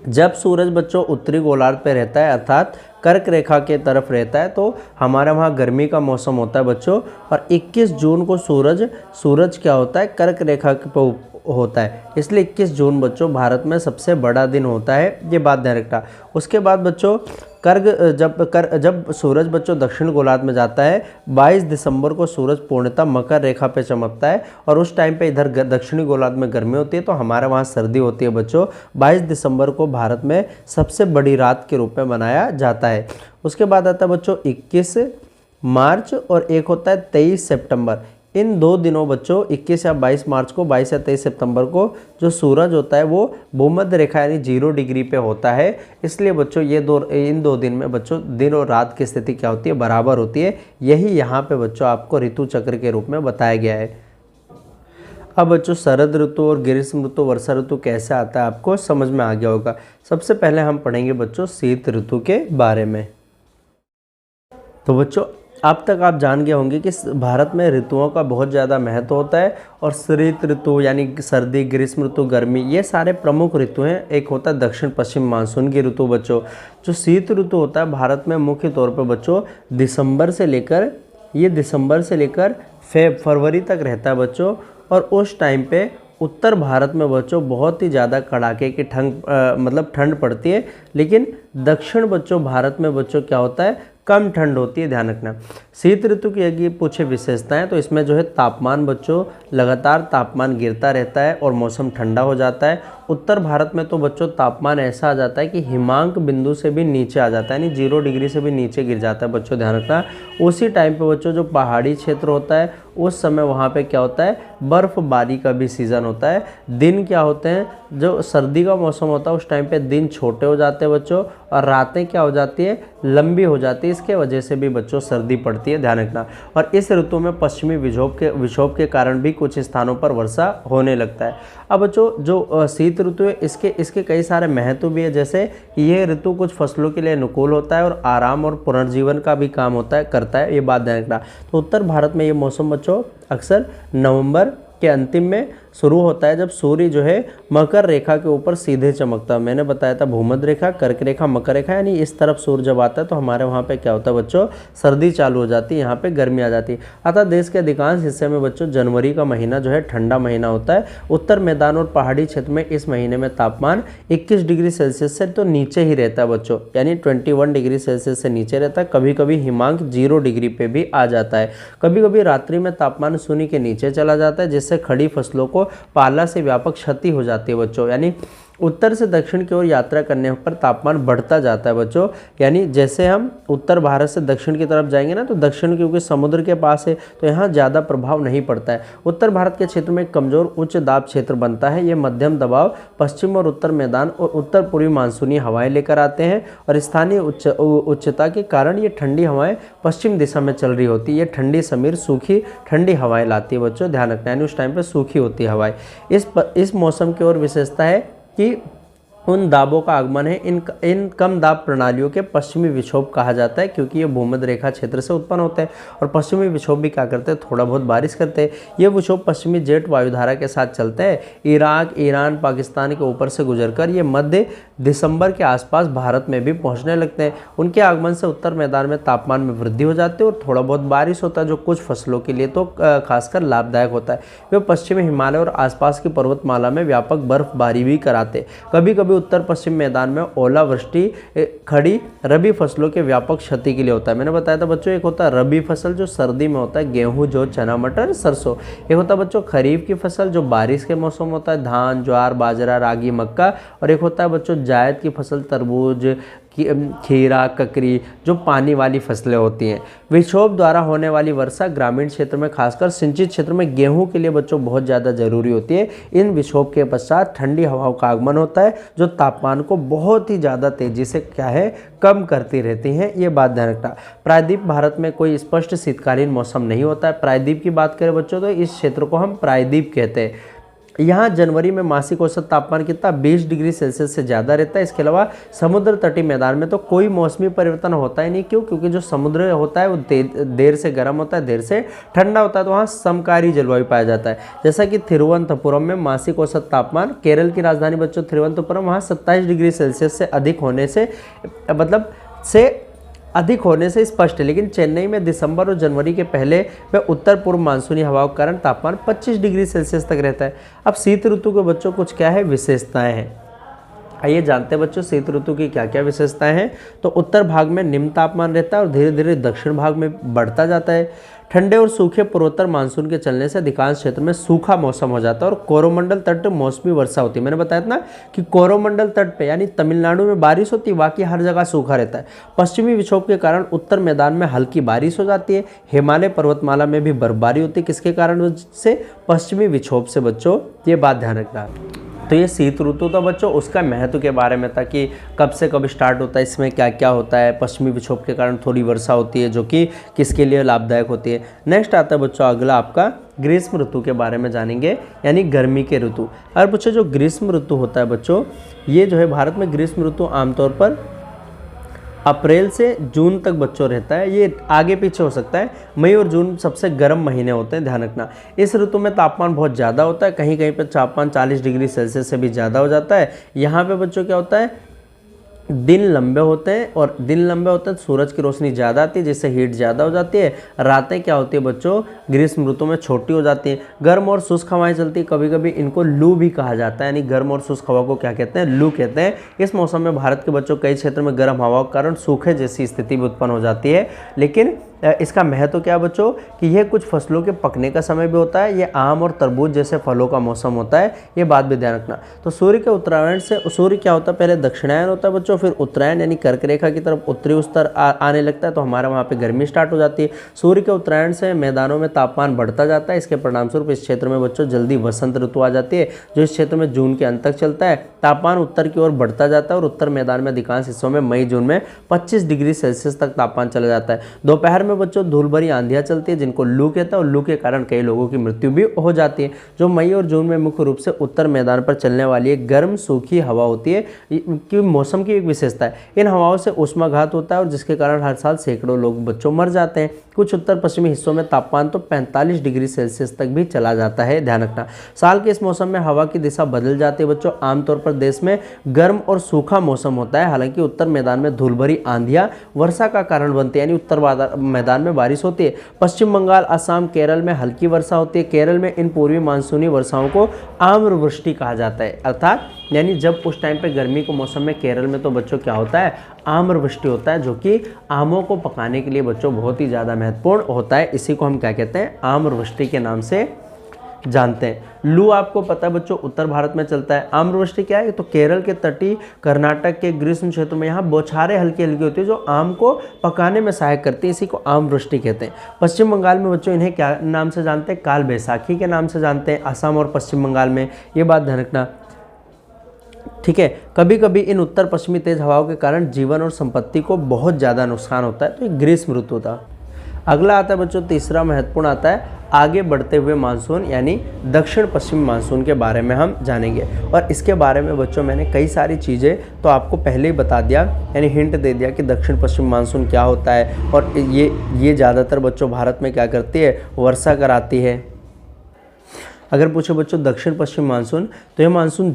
जब सूरज बच्चों उत्तरी गोलार्ध पे रहता है, अर्थात कर्क रेखा के तरफ रहता है, तो हमारा वहाँ गर्मी का मौसम होता है बच्चों। और 21 जून को सूरज क्या होता है, कर्क रेखा पे होता है, इसलिए 21 जून बच्चों भारत में सबसे बड़ा दिन होता है, ये बात ध्यान रखना। उसके बाद बच्चों जब सूरज बच्चों दक्षिण गोलार्ध में जाता है, 22 दिसंबर को सूरज पूर्णतः मकर रेखा पे चमकता है, और उस टाइम पे इधर दक्षिणी गोलार्ध में गर्मी होती है, तो हमारे वहाँ सर्दी होती है बच्चों। 22 दिसंबर को भारत में सबसे बड़ी रात के रूप में मनाया जाता है। उसके बाद आता है बच्चों 21 मार्च और एक होता है 23 सितंबर। इन 2 दिनों बच्चों 21 या 22 मार्च को, 22 या 23 सितंबर को जो सूरज होता है वो भूमध्य रेखा यानी 0 डिग्री पे होता है। इसलिए बच्चों इन 2 दिन में बच्चों दिन और रात की स्थिति क्या होती है, बराबर होती है। यही यहाँ पे बच्चों आपको ऋतु चक्र के रूप में बताया गया है। अब बच्चों शरद ऋतु और ग्रीष्म ऋतु, वर्षा ऋतु कैसे आता है आपको समझ में आ गया होगा। सबसे पहले हम पढ़ेंगे बच्चों शीत ऋतु के बारे में। तो बच्चों अब तक आप जान गए होंगे कि भारत में ऋतुओं का बहुत ज़्यादा महत्व होता है और शीत ऋतु यानी सर्दी, ग्रीष्म ऋतु, गर्मी, ये सारे प्रमुख ऋतु हैं। एक होता है दक्षिण पश्चिम मानसून की ऋतु बच्चों। जो शीत ऋतु होता है भारत में मुख्य तौर पर बच्चों दिसंबर से लेकर फरवरी तक रहता है बच्चों। और उस टाइम पे उत्तर भारत में बच्चों बहुत ही ज़्यादा कड़ाके की ठंड पड़ती है, लेकिन दक्षिण बच्चों भारत में बच्चों क्या होता है, कम ठंड होती है, ध्यान रखना। शीत ऋतु की अगर पूछे विशेषताएं तो इसमें जो है तापमान बच्चों लगातार तापमान गिरता रहता है और मौसम ठंडा हो जाता है। उत्तर भारत में तो बच्चों तापमान ऐसा आ जाता है कि हिमांक बिंदु से भी नीचे आ जाता है, यानी 0 डिग्री से भी नीचे गिर जाता है बच्चों, ध्यान रखना। उसी टाइम पे बच्चों जो पहाड़ी क्षेत्र होता है उस समय वहाँ पे क्या होता है, बर्फबारी का भी सीज़न होता है। दिन क्या होते हैं, जो सर्दी का मौसम होता है उस टाइम पे दिन छोटे हो जाते हैं बच्चों और रातें क्या हो जाती है, लंबी हो जाती है। इसके वजह से भी बच्चों सर्दी पड़ती है, ध्यान रखना। और इस ऋतु में पश्चिमी विक्षोभ के कारण भी कुछ स्थानों पर वर्षा होने लगता है। अब बच्चों जो शीत ऋतु है इसके कई सारे महत्व भी है, जैसे ये ऋतु कुछ फसलों के लिए अनुकूल होता है और आराम और पुनर्जीवन का भी काम करता है, ये बात ध्यान रखना। तो उत्तर भारत में ये मौसम बच्चों अक्सर नवंबर के अंतिम में शुरू होता है, जब सूर्य जो है मकर रेखा के ऊपर सीधे चमकता है। मैंने बताया था भूमध्य रेखा, कर्क रेखा, मकर रेखा, यानी इस तरफ सूर्य जब आता है तो हमारे वहाँ पे क्या होता है बच्चों, सर्दी चालू हो जाती है, यहाँ पे गर्मी आ जाती है। अतः देश के अधिकांश हिस्से में बच्चों जनवरी का महीना जो है ठंडा महीना होता है। उत्तर मैदान और पहाड़ी क्षेत्र में इस महीने में तापमान 21 डिग्री सेल्सियस से तो नीचे ही रहता है बच्चों, यानी 21 डिग्री सेल्सियस से नीचे रहता है। कभी कभी हिमांक 0 डिग्री पे भी आ जाता है। कभी कभी रात्रि में तापमान शून्य के नीचे चला जाता है, जिससे खड़ी फसलों को पाला से व्यापक क्षति हो जाती है बच्चों। यानी उत्तर से दक्षिण की ओर यात्रा करने पर तापमान बढ़ता जाता है बच्चों, यानी जैसे हम उत्तर भारत से दक्षिण की तरफ जाएंगे ना, तो दक्षिण क्योंकि समुद्र के पास है तो यहाँ ज़्यादा प्रभाव नहीं पड़ता है। उत्तर भारत के क्षेत्र में कमज़ोर उच्च दाब क्षेत्र बनता है। ये मध्यम दबाव पश्चिम और उत्तर मैदान और उत्तर पूर्वी मानसूनी हवाएं लेकर आते हैं और स्थानीय उच्चता के कारण ये ठंडी हवाएं पश्चिम दिशा में चल रही होती है। ये ठंडी समीर सूखी ठंडी हवाएं लाती है बच्चों, ध्यान रखना, यानी उस टाइम पर सूखी होती है हवाएं। इस मौसम की ओर विशेषता है कि उन दाबों का आगमन है। इन कम दाब प्रणालियों के पश्चिमी विक्षोभ कहा जाता है, क्योंकि ये भूमध्य रेखा क्षेत्र से उत्पन्न होते हैं। और पश्चिमी विक्षोभ भी क्या करते हैं, थोड़ा बहुत बारिश करते हैं। ये विक्षोभ पश्चिमी जेट वायुधारा के साथ चलते हैं। इराक, ईरान, पाकिस्तान के ऊपर से गुजरकर ये मध्य दिसंबर के आसपास भारत में भी पहुंचने लगते हैं। उनके आगमन से उत्तर मैदान में तापमान में वृद्धि हो जाती है और थोड़ा बहुत बारिश होता है, जो कुछ फसलों के लिए तो खासकर लाभदायक होता है। वे पश्चिमी हिमालय और आसपास की पर्वतमाला में व्यापक बर्फबारी भी कराते। कभी कभी उत्तर पश्चिम मैदान में ओलावृष्टि खड़ी रबी फसलों के व्यापक क्षति के लिए होता है। मैंने बताया था बच्चों, एक होता है रबी फसल जो सर्दी में होता है, गेहूं, जौ, चना, मटर, सरसों। एक होता है बच्चों खरीफ की फसल जो बारिश के मौसम होता है, धान, ज्वार, बाजरा, रागी, मक्का। और एक होता है बच्चों जायद की फसल, तरबूज, खीरा, ककरी, जो पानी वाली फसलें होती हैं। विक्षोभ द्वारा होने वाली वर्षा ग्रामीण क्षेत्र में खासकर सिंचित क्षेत्र में गेहूं के लिए बच्चों बहुत ज़्यादा जरूरी होती है। इन विक्षोभ के पश्चात ठंडी हवाओं का आगमन होता है, जो तापमान को बहुत ही ज़्यादा तेजी से क्या है, कम करती रहती हैं। ये बात ध्यान रखना। प्रायद्वीप भारत में कोई स्पष्ट शीतकालीन मौसम नहीं होता है। प्रायद्वीप की बात करें बच्चों तो इस क्षेत्र को हम प्रायद्वीप कहते हैं। यहाँ जनवरी में मासिक औसत तापमान कितना 20 डिग्री सेल्सियस से ज़्यादा रहता है। इसके अलावा समुद्र तटीय मैदान में तो कोई मौसमी परिवर्तन होता ही नहीं। क्यों? क्योंकि जो समुद्र होता है वो देर से गर्म होता है, देर से ठंडा होता है, तो वहाँ समकारी जलवायु पाया जाता है। जैसा कि तिरुवनंतपुरम में मासिक औसत तापमान, केरल की राजधानी बच्चों तिरुवनंतपुरम, वहाँ 27 डिग्री सेल्सियस से अधिक होने से स्पष्ट है। लेकिन चेन्नई में दिसंबर और जनवरी के पहले वह उत्तर पूर्व मानसूनी हवाओं के कारण तापमान 25 डिग्री सेल्सियस तक रहता है। अब शीत ऋतु के बच्चों कुछ क्या है, विशेषताएं हैं। आइए जानते हैं बच्चों शीत ऋतु की क्या क्या विशेषताएं हैं। तो उत्तर भाग में निम्न तापमान रहता है और धीरे धीरे दक्षिण भाग में बढ़ता जाता है। ठंडे और सूखे पूर्वोत्तर मानसून के चलने से अधिकांश क्षेत्र में सूखा मौसम हो जाता है और कोरोमंडल तट मौसमी वर्षा होती है। मैंने बताया था ना कि कोरोमंडल तट पे यानी तमिलनाडु में बारिश होती है, बाकी हर जगह सूखा रहता है। पश्चिमी विक्षोभ के कारण उत्तर मैदान में हल्की बारिश हो जाती है। हिमालय पर्वतमाला में भी बर्फबारी होती है। किसके कारण से? पश्चिमी विक्षोभ से बच्चों, ये बात ध्यान रखना है। तो ये शीत ऋतु था बच्चों, उसका महत्व के बारे में था कि कब से कब स्टार्ट होता है, इसमें क्या क्या होता है। पश्चिमी विक्षोभ के कारण थोड़ी वर्षा होती है जो कि किसके लिए लाभदायक होती है। नेक्स्ट आता है बच्चों अगला आपका ग्रीष्म ऋतु के बारे में जानेंगे, यानी गर्मी के ऋतु। और बच्चों जो ग्रीष्म ऋतु होता है बच्चों, ये जो है भारत में ग्रीष्म ऋतु आमतौर पर अप्रैल से जून तक बच्चों रहता है, ये आगे पीछे हो सकता है। मई और जून सबसे गर्म महीने होते हैं, ध्यान रखना। इस ऋतु में तापमान बहुत ज़्यादा होता है, कहीं कहीं पर तापमान 40 डिग्री सेल्सियस से भी ज़्यादा हो जाता है। यहाँ पे बच्चों क्या होता है, दिन लंबे होते हैं, और दिन लंबे होते हैं तो सूरज की रोशनी ज़्यादा आती है जिससे हीट ज़्यादा हो जाती है। रातें क्या होती है बच्चों, ग्रीष्म ऋतु में छोटी हो जाती हैं। गर्म और शुष्क हवाएं चलती है, कभी कभी इनको लू भी कहा जाता है, यानी गर्म और शुष्क हवा को क्या कहते हैं, लू कहते हैं। इस मौसम में भारत के बच्चों कई क्षेत्रों में गर्म हवाओं के कारण सूखे जैसी स्थिति भी उत्पन्न हो जाती है। लेकिन इसका महत्व क्या है बच्चों, कि यह कुछ फसलों के पकने का समय भी होता है, ये आम और तरबूज जैसे फलों का मौसम होता है, ये बात भी ध्यान रखना। तो सूर्य के उत्तरायण से, सूर्य क्या होता है, पहले दक्षिणायन होता है बच्चों, फिर उत्तरायण यानी कर्क रेखा की तरफ उत्तरी स्तर आने लगता है, तो हमारे वहाँ पे गर्मी स्टार्ट हो जाती है। सूर्य के उत्तरायण से मैदानों में तापमान बढ़ता जाता है, इसके परिणामस्वरूप इस क्षेत्र में बच्चों जल्दी वसंत ऋतु आ जाती है, जो इस क्षेत्र में जून के अंत तक चलता है। तापमान उत्तर की ओर बढ़ता जाता है और उत्तर मैदान में अधिकांश हिस्सों में मई जून में 25 डिग्री सेल्सियस तक तापमान चला जाता है। दोपहर में बच्चों धूल भरी आंधियां चलती है जिनको लू कहता है, और लू के कारण कई लोगों की मृत्यु भी हो जाती है। जो मई और जून में मुख्य रूप से उत्तर मैदान पर चलने वाली एक गर्म सूखी हवा होती है, कि मौसम की एक विशेषता है। इन हवाओं से ऊष्माघात होता है और जिसके कारण हर साल सैकड़ों लोग बच्चों मर जाते हैं। कुछ उत्तर पश्चिमी हिस्सों में तापमान तो 45 डिग्री सेल्सियस तक भी चला जाता है, ध्यान रखना। साल के इस मौसम में हवा की दिशा बदल जाती है बच्चों। आमतौर पर देश में गर्म और सूखा मौसम होता है, हालांकि उत्तर मैदान में धूल भरी आंधियां वर्षा का कारण बनती है, यानी उत्तर मैदान में बारिश होती है। पश्चिम बंगाल, असम, केरल में हल्की वर्षा होती है। केरल में इन पूर्वी मानसूनी वर्षाओं को आम्रवृष्टि कहा जाता है, अर्थात यानी जब उस टाइम पे गर्मी के मौसम में केरल में तो बच्चों क्या होता है, आम्रवृष्टि होता है, जो कि आमों को पकाने के लिए बच्चों बहुत ही ज़्यादा महत्वपूर्ण होता है। इसी को हम क्या कहते हैं, आम्रवृष्टि के नाम से जानते हैं। लू आपको पता है बच्चों उत्तर भारत में चलता है। आम्रवृष्टि क्या है, तो केरल के तटीय कर्नाटक के ग्रीष्म क्षेत्र में यहाँ बौछारें हल्की हल्की होती है जो आम को पकाने में सहायक करती है, इसी को आम्रवृष्टि कहते हैं। पश्चिम बंगाल में बच्चों इन्हें क्या नाम से जानते हैं, काल बैसाखी के नाम से जानते हैं। असम और पश्चिम बंगाल में, ये बात ध्यान रखना, ठीक है। कभी कभी इन उत्तर पश्चिमी तेज हवाओं के कारण जीवन और संपत्ति को बहुत ज़्यादा नुकसान होता है, तो ये ग्रीष्म ऋतु था। अगला आता है बच्चों, तीसरा महत्वपूर्ण आता है आगे बढ़ते हुए मानसून, यानी दक्षिण पश्चिमी मानसून के बारे में हम जानेंगे। और इसके बारे में बच्चों मैंने कई सारी चीज़ें तो आपको पहले ही बता दिया, यानी हिंट दे दिया कि दक्षिण पश्चिमी मानसून क्या होता है, और ये ज़्यादातर बच्चों भारत में क्या करती है, वर्षा कराती है। अगर पूछो बच्चों दक्षिण पश्चिम मानसून, तो यह मानसून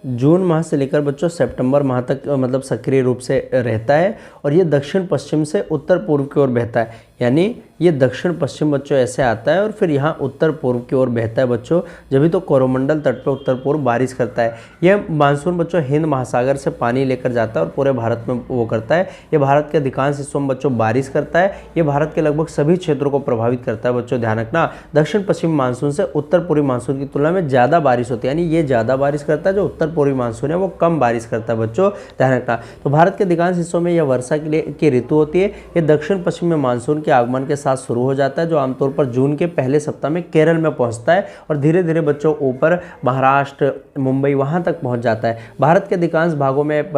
जून माह से लेकर बच्चों सितंबर माह तक मतलब सक्रिय रूप से रहता है, और ये दक्षिण पश्चिम से उत्तर पूर्व की ओर बहता है, यानी ये दक्षिण पश्चिम बच्चों ऐसे आता है और फिर यहाँ उत्तर पूर्व की ओर बहता है बच्चों। जब भी तो कोरोमंडल तट पर उत्तर पूर्व बारिश करता है। यह मानसून बच्चों हिंद महासागर से पानी लेकर जाता है और पूरे भारत में वो करता है। ये भारत के अधिकांश हिस्सों में बच्चों बारिश करता है। ये भारत के लगभग सभी क्षेत्रों को प्रभावित करता है बच्चों, ध्यान रखना। दक्षिण पश्चिमी मानसून से उत्तर पूर्वी मानसून की तुलना में ज़्यादा बारिश होती है, यानी ये ज़्यादा बारिश करता है, जो उत्तर पूर्वी मानसून है वो कम बारिश करता है बच्चों, ध्यान रखना। तो भारत के अधिकांश हिस्सों में यह वर्षा की ऋतु होती है। ये दक्षिण पश्चिम में मानसून के आगमन के साथ शुरू हो जाता है, जो आमतौर पर जून के पहले सप्ताह में केरल में पहुंचता है और धीरे धीरे बच्चों ऊपर महाराष्ट्र, मुंबई वहां तक पहुंच जाता है। भारत के अधिकांश भागों में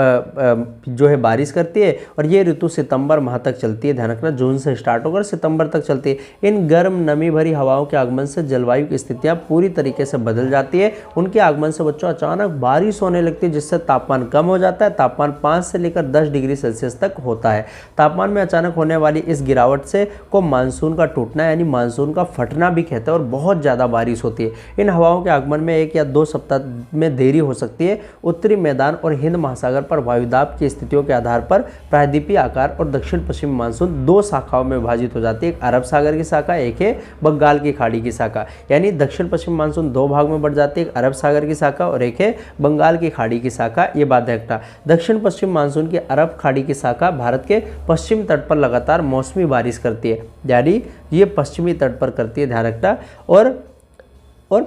जो है बारिश करती है और ये ऋतु सितंबर माह तक चलती है, ध्यान रखना। जून से स्टार्ट होकर सितंबर तक चलती है। इन गर्म नमी भरी हवाओं के आगमन से जलवायु की स्थितियां पूरी तरीके से बदल जाती है। उनके आगमन से बच्चों अचानक बारिश होने लगती है, जिससे तापमान कम हो जाता है। तापमान 5 से लेकर 10 डिग्री सेल्सियस तक होता है। तापमान में अचानक होने वाली इस गिरावट से को मानसून का टूटना यानी मानसून का फटना भी कहते हैं और बहुत ज़्यादा बारिश होती है। इन हवाओं के आगमन में 1 या 2 सप्ताह में देरी हो सकती है। उत्तरी मैदान और हिंद महासागर पर वायुदाब की स्थितियों के आधार पर प्रायद्वीपीय आकार और दक्षिण पश्चिमी मानसून 2 शाखाओं में विभाजित हो जाती है। एक अरब सागर की शाखा, एक है बंगाल की खाड़ी की शाखा, यानी दक्षिण पश्चिमी मानसून 2 भाग में बढ़ जाती है, एक अरब सागर की शाखा और एक है बंगाल की खाड़ी की शाखा। ये बात देखना। दक्षिण पश्चिम मानसून की अरब खाड़ी की शाखा भारत के पश्चिम तट पर लगातार मौसमी बारिश करती है, यानी ये पश्चिमी तट पर करती है, ध्यान रखना, और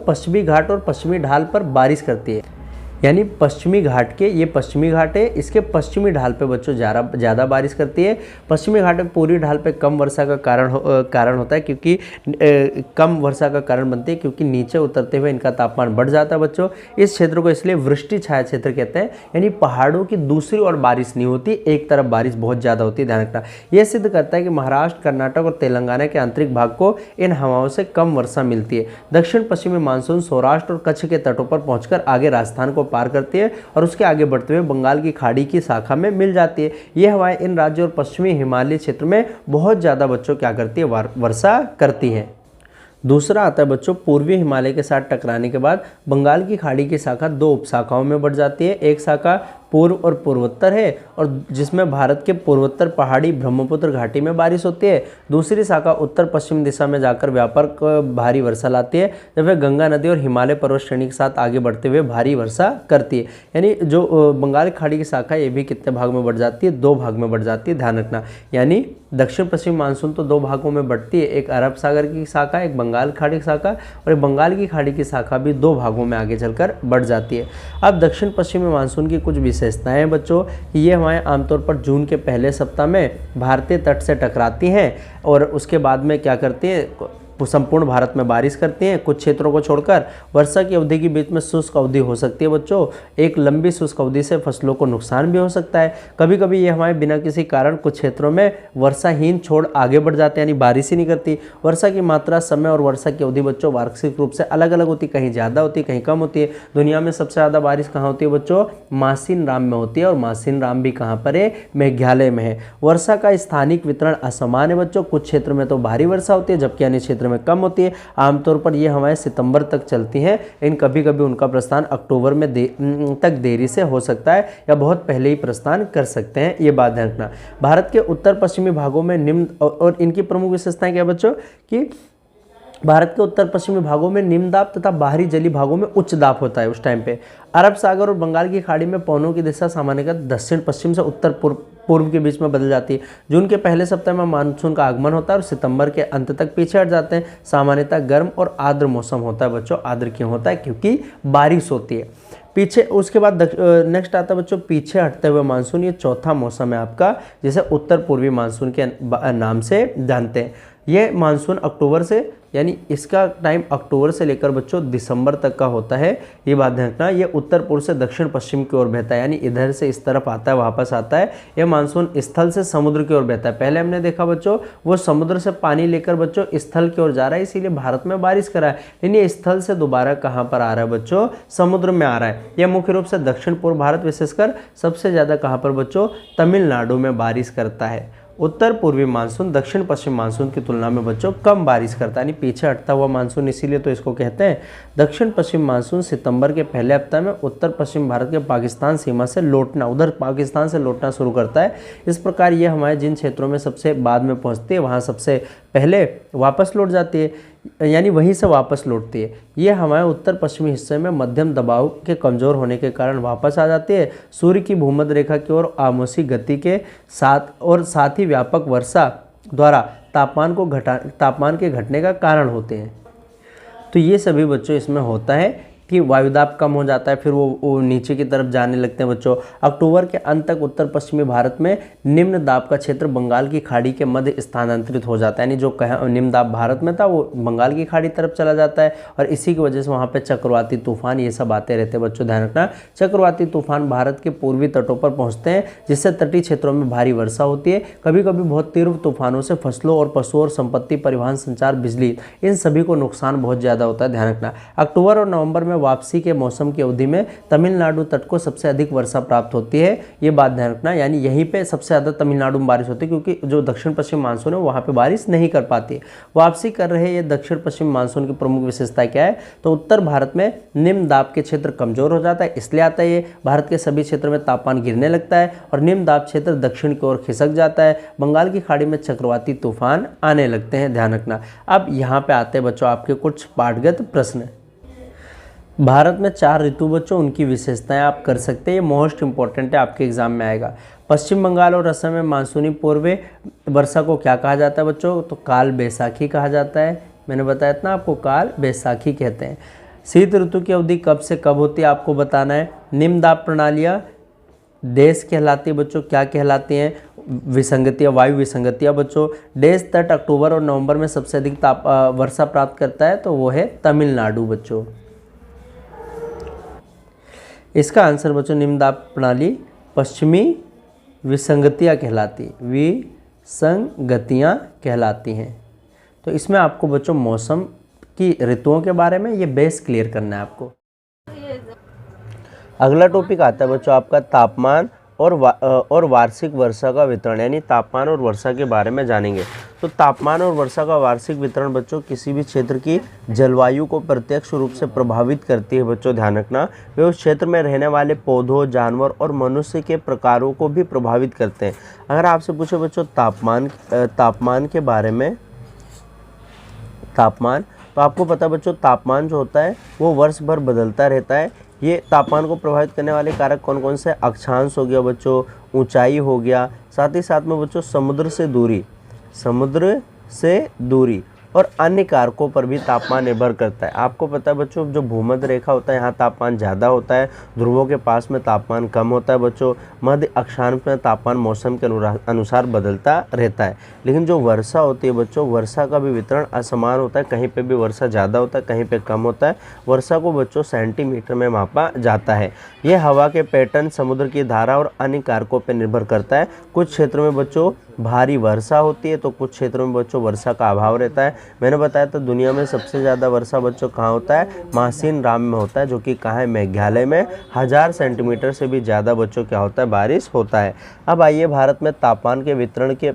पश्चिमी घाट और पश्चिमी ढाल पर बारिश करती है। यानी पश्चिमी घाट के, ये पश्चिमी घाट है, इसके पश्चिमी ढाल पे बच्चों ज़्यादा बारिश करती है। पश्चिमी घाट में पूरी ढाल पे कम वर्षा का कारण होता है, क्योंकि कम वर्षा का कारण बनती है, क्योंकि नीचे उतरते हुए इनका तापमान बढ़ जाता है बच्चों। इस क्षेत्र को इसलिए वृष्टि छाया क्षेत्र कहते हैं, यानी पहाड़ों की दूसरी ओर बारिश नहीं होती, एक तरफ बारिश बहुत ज़्यादा होती है, ध्यान रखना। यह सिद्ध करता है कि महाराष्ट्र, कर्नाटक और तेलंगाना के आंतरिक भाग को इन हवाओं से कम वर्षा मिलती है। दक्षिण पश्चिमी मानसून सौराष्ट्र और कच्छ के तटों पर पहुंचकर आगे राजस्थान को पार करती है और उसके आगे बढ़ते हुए बंगाल की खाड़ी की शाखा में मिल जाती है। ये हवाएं इन राज्यों और पश्चिमी हिमालय क्षेत्र में बहुत ज़्यादा बच्चों क्या करती है, वर्षा करती है। दूसरा आता है बच्चों पूर्वी हिमालय के साथ टकराने के बाद बंगाल की खाड़ी की शाखा दो उपशाखाओं में बढ़ जाती है। एक शाखा पूर्व और पूर्वोत्तर है और जिसमें भारत के पूर्वोत्तर पहाड़ी ब्रह्मपुत्र घाटी में बारिश होती है। दूसरी शाखा उत्तर पश्चिम दिशा में जाकर व्यापक भारी वर्षा लाती है, जब वह गंगा नदी और हिमालय पर्वत श्रेणी के साथ आगे बढ़ते हुए भारी वर्षा करती है। यानी जो बंगाल की खाड़ी की शाखा ये भी कितने भाग में बढ़ जाती है, दो भाग में बढ़ जाती है, ध्यान रखना। यानी दक्षिण पश्चिम मानसून तो दो भागों में बढ़ती है, एक अरब सागर की शाखा, एक बंगाल खाड़ी की शाखा, और एक बंगाल की खाड़ी की शाखा भी दो भागों में आगे चलकर बढ़ जाती है। अब दक्षिण पश्चिमी मानसून की कुछ विशेषताएं हैं बच्चों कि ये हवाएं आमतौर पर जून के पहले सप्ताह में भारतीय तट से टकराती हैं और उसके बाद में क्या करती हैं, संपूर्ण भारत में बारिश करती हैं। कुछ क्षेत्रों को छोड़कर वर्षा की अवधि के बीच में शुष्क अवधि हो सकती है बच्चों। एक लंबी शुष्क अवधि से फसलों को नुकसान भी हो सकता है। कभी कभी ये हवाएं बिना किसी कारण कुछ क्षेत्रों में वर्षाहीन छोड़ आगे बढ़ जाते हैं, यानी बारिश ही नहीं करती। वर्षा की मात्रा, समय और वर्षा की अवधि बच्चों वार्षिक रूप से अलग अलग होती है, कहीं ज़्यादा होती है, कहीं कम होती है। दुनिया में सबसे ज़्यादा बारिश कहाँ होती है बच्चों, मासिन राम में होती है, और मासिन राम भी कहाँ पर है, मेघालय में है। वर्षा का स्थानिक वितरण असमान है बच्चों, कुछ क्षेत्र में तो भारी वर्षा होती है जबकि अन्य क्षेत्र में कम होती है। आमतौर पर ये हवाएं सितंबर तक चलती हैं, इन कभी कभी उनका प्रस्थान अक्टूबर में तक देरी से हो सकता है या बहुत पहले ही प्रस्थान कर सकते हैं, ये बात ध्यान रखना। भारत के उत्तर पश्चिमी भागों में निम्न और इनकी प्रमुख विशेषताएं क्या बच्चों कि भारत के उत्तर पश्चिमी भागों में निम्न दाब तथा बाहरी जलीय भागों में उच्च दाब होता है। उस टाइम पे अरब सागर और बंगाल की खाड़ी में पवनों की दिशा सामान्यतः दक्षिण पश्चिम से उत्तर पूर्व के बीच में बदल जाती है। जून के पहले सप्ताह में मानसून का आगमन होता है और सितंबर के अंत तक पीछे हट जाते हैं। सामान्यतः गर्म और आर्द्र मौसम होता है बच्चों। आर्द्र क्यों होता है, क्योंकि बारिश होती है। पीछे उसके बाद नेक्स्ट आता है बच्चों पीछे हटते हुए मानसून। ये चौथा मौसम है आपका, जिसे उत्तर पूर्वी मानसून के नाम से जानते हैं। ये मानसून अक्टूबर से, यानी इसका टाइम अक्टूबर से लेकर बच्चों दिसंबर तक का होता है, ये बात ध्यान रखना। ये उत्तर पूर्व से दक्षिण पश्चिम की ओर बहता है, यानी इधर से इस तरफ आता है, वापस आता है। यह मानसून स्थल से समुद्र की ओर बहता है। पहले हमने देखा बच्चों वो समुद्र से पानी लेकर बच्चों स्थल की ओर जा रहा है, इसीलिए भारत में बारिश करा है। लेकिन ये स्थल से दोबारा कहाँ पर आ रहा है बच्चों, समुद्र में आ रहा है। यह मुख्य रूप से दक्षिण पूर्व भारत, विशेषकर सबसे ज़्यादा कहाँ पर बच्चों, तमिलनाडु में बारिश करता है। उत्तर पूर्वी मानसून दक्षिण पश्चिम मानसून की तुलना में बच्चों कम बारिश करता है, यानी पीछे हटता हुआ मानसून, इसीलिए तो इसको कहते हैं। दक्षिण पश्चिम मानसून सितंबर के पहले हफ्ते में उत्तर पश्चिम भारत के पाकिस्तान सीमा से लौटना, उधर पाकिस्तान से लौटना शुरू करता है। इस प्रकार ये हमारे जिन क्षेत्रों में सबसे बाद में पहुंचती है वहाँ सबसे पहले वापस लौट जाती है, यानी वहीं से वापस लौटती है। ये हवाएं उत्तर पश्चिमी हिस्से में मध्यम दबाव के कमज़ोर होने के कारण वापस आ जाती है। सूर्य की भूमध्य रेखा की ओर आमोसी गति के साथ ही व्यापक वर्षा द्वारा तापमान के घटने का कारण होते हैं। तो ये सभी बच्चों इसमें होता है कि वायुदाब कम हो जाता है, फिर वो नीचे की तरफ जाने लगते हैं बच्चों। अक्टूबर के अंत तक उत्तर पश्चिमी भारत में निम्न दाब का क्षेत्र बंगाल की खाड़ी के मध्य स्थानांतरित हो जाता है, यानी जो निम्न दाब भारत में था वो बंगाल की खाड़ी तरफ चला जाता है, और इसी की वजह से वहाँ पे चक्रवाती तूफान ये सब आते रहते हैं बच्चों, ध्यान रखना। चक्रवाती तूफान भारत के पूर्वी तटों पर पहुँचते हैं, जिससे तटीय क्षेत्रों में भारी वर्षा होती है। कभी कभी बहुत तीव्र तूफानों से फसलों और पशुओं और संपत्ति, परिवहन, संचार, बिजली, इन सभी को नुकसान बहुत ज़्यादा होता है, ध्यान रखना। अक्टूबर और नवंबर में वापसी के मौसम की अवधि में तमिलनाडु तट को सबसे अधिक वर्षा प्राप्त होती है, ये बात ध्यान रखना। यानी यहीं पे सबसे ज़्यादा तमिलनाडु में बारिश होती है, क्योंकि जो दक्षिण पश्चिम मानसून है वहाँ पे बारिश नहीं कर पाती है। वापसी कर रहे ये दक्षिण पश्चिम मानसून की प्रमुख विशेषता क्या है, तो उत्तर भारत में निम्न दाब के क्षेत्र कमजोर हो जाता है, इसलिए आता है ये भारत के सभी क्षेत्रों में तापमान गिरने लगता है और निम्न दाब क्षेत्र दक्षिण की ओर खिसक जाता है। बंगाल की खाड़ी में चक्रवाती तूफान आने लगते हैं, ध्यान रखना। अब यहाँ पे आते हैं बच्चों आपके कुछ पाठगत प्रश्न। भारत में 4 ऋतु बच्चों, उनकी विशेषताएं आप कर सकते हैं, ये मोस्ट इंपॉर्टेंट है, आपके एग्जाम में आएगा। पश्चिम बंगाल और असम में मानसूनी पूर्व वर्षा को क्या कहा जाता है बच्चों, तो काल बैसाखी कहा जाता है। मैंने बताया था ना आपको, काल बैसाखी कहते हैं। शीत ऋतु की अवधि कब से कब होती है आपको बताना है। निम्न दाब प्रणालियाँ देश कहलाती है बच्चों, क्या कहलाती हैं, विसंगतियाँ, वायु विसंगतियाँ बच्चों। देश तट अक्टूबर और नवंबर में सबसे अधिक वर्षा प्राप्त करता है, तो वो है तमिलनाडु बच्चों। इसका आंसर बच्चों निम्न दाब प्रणाली पश्चिमी विसंगतियाँ कहलाती, विसंगतियाँ कहलाती हैं। तो इसमें आपको बच्चों मौसम की ऋतुओं के बारे में ये बेस क्लियर करना है आपको। अगला टॉपिक आता है बच्चों आपका तापमान और वार्षिक वर्षा का वितरण, यानी तापमान और वर्षा के बारे में जानेंगे। तो तापमान और वर्षा का वार्षिक वितरण बच्चों किसी भी क्षेत्र की जलवायु को प्रत्यक्ष रूप से प्रभावित करती है बच्चों, ध्यान रखना। वे उस क्षेत्र में रहने वाले पौधों, जानवर और मनुष्य के प्रकारों को भी प्रभावित करते हैं। अगर आपसे पूछे बच्चों तापमान के बारे में, तापमान, तो आपको पता है बच्चों तापमान जो होता है वो वर्ष भर बदलता रहता है। ये तापमान को प्रभावित करने वाले कारक कौन कौन से? अक्षांश हो गया बच्चों, ऊंचाई हो गया, साथ ही साथ में बच्चों समुद्र से दूरी और अन्य कारकों पर भी तापमान निर्भर करता है। आपको पता है बच्चों जो भूमध्य रेखा होता है यहाँ तापमान ज़्यादा होता है, ध्रुवों के पास में तापमान कम होता है बच्चों, मध्य अक्षांश में तापमान मौसम के अनुसार बदलता रहता है। लेकिन जो वर्षा होती है बच्चों, वर्षा का भी वितरण असमान होता है, कहीं पे भी वर्षा ज़्यादा होता है, कहीं पे कम होता है। वर्षा को बच्चों सेंटीमीटर में मापा जाता है। यह हवा के पैटर्न, समुद्र की धारा और अन्य कारकों पर निर्भर करता है। कुछ क्षेत्रों में बच्चों भारी वर्षा होती है तो कुछ क्षेत्रों में बच्चों वर्षा का अभाव रहता है। मैंने बताया था दुनिया में सबसे ज़्यादा वर्षा बच्चों कहाँ होता है? मासिन राम में होता है, जो कि कहाँ है? मेघालय में। 1000 सेंटीमीटर से भी ज़्यादा बच्चों क्या होता है? बारिश होता है। अब आइए भारत में तापमान के वितरण के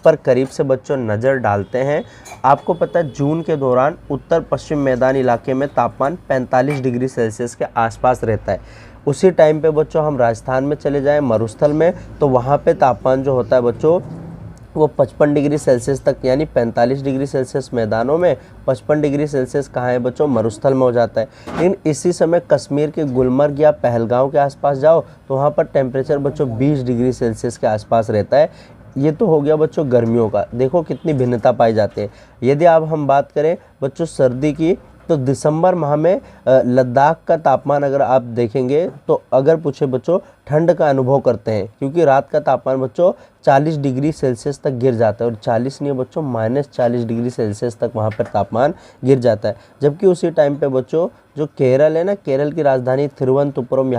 पर करीब से बच्चों नज़र डालते हैं। आपको पता है जून के दौरान उत्तर पश्चिम मैदान इलाके में तापमान 45 डिग्री सेल्सियस के आसपास रहता है। उसी टाइम पे बच्चों हम राजस्थान में चले जाएं मरुस्थल में, तो वहाँ पे तापमान जो होता है बच्चों वो 55 डिग्री सेल्सियस तक, यानी 45 डिग्री सेल्सियस मैदानों में, 55 डिग्री सेल्सियस कहाँ है बच्चों? मरुस्थल में हो जाता है। लेकिन इसी समय कश्मीर के गुलमर्ग या पहलगांव के आसपास जाओ तो वहाँ पर टेम्परेचर बच्चों 20 डिग्री सेल्सियस के आसपास रहता है। ये तो हो गया बच्चों गर्मियों का, देखो कितनी भिन्नता पाई जाती है। यदि आप हम बात करें बच्चों सर्दी की, तो दिसंबर माह में लद्दाख का तापमान अगर आप देखेंगे तो अगर पूछे बच्चों ठंड का अनुभव करते हैं, क्योंकि रात का तापमान बच्चों 40 डिग्री सेल्सियस तक गिर जाता है, और 40 नहीं बच्चों -40 डिग्री सेल्सियस तक वहाँ पर तापमान गिर जाता है। जबकि उसी टाइम पे बच्चों जो केरल है ना, केरल की राजधानी तिरुवनंतपुरम,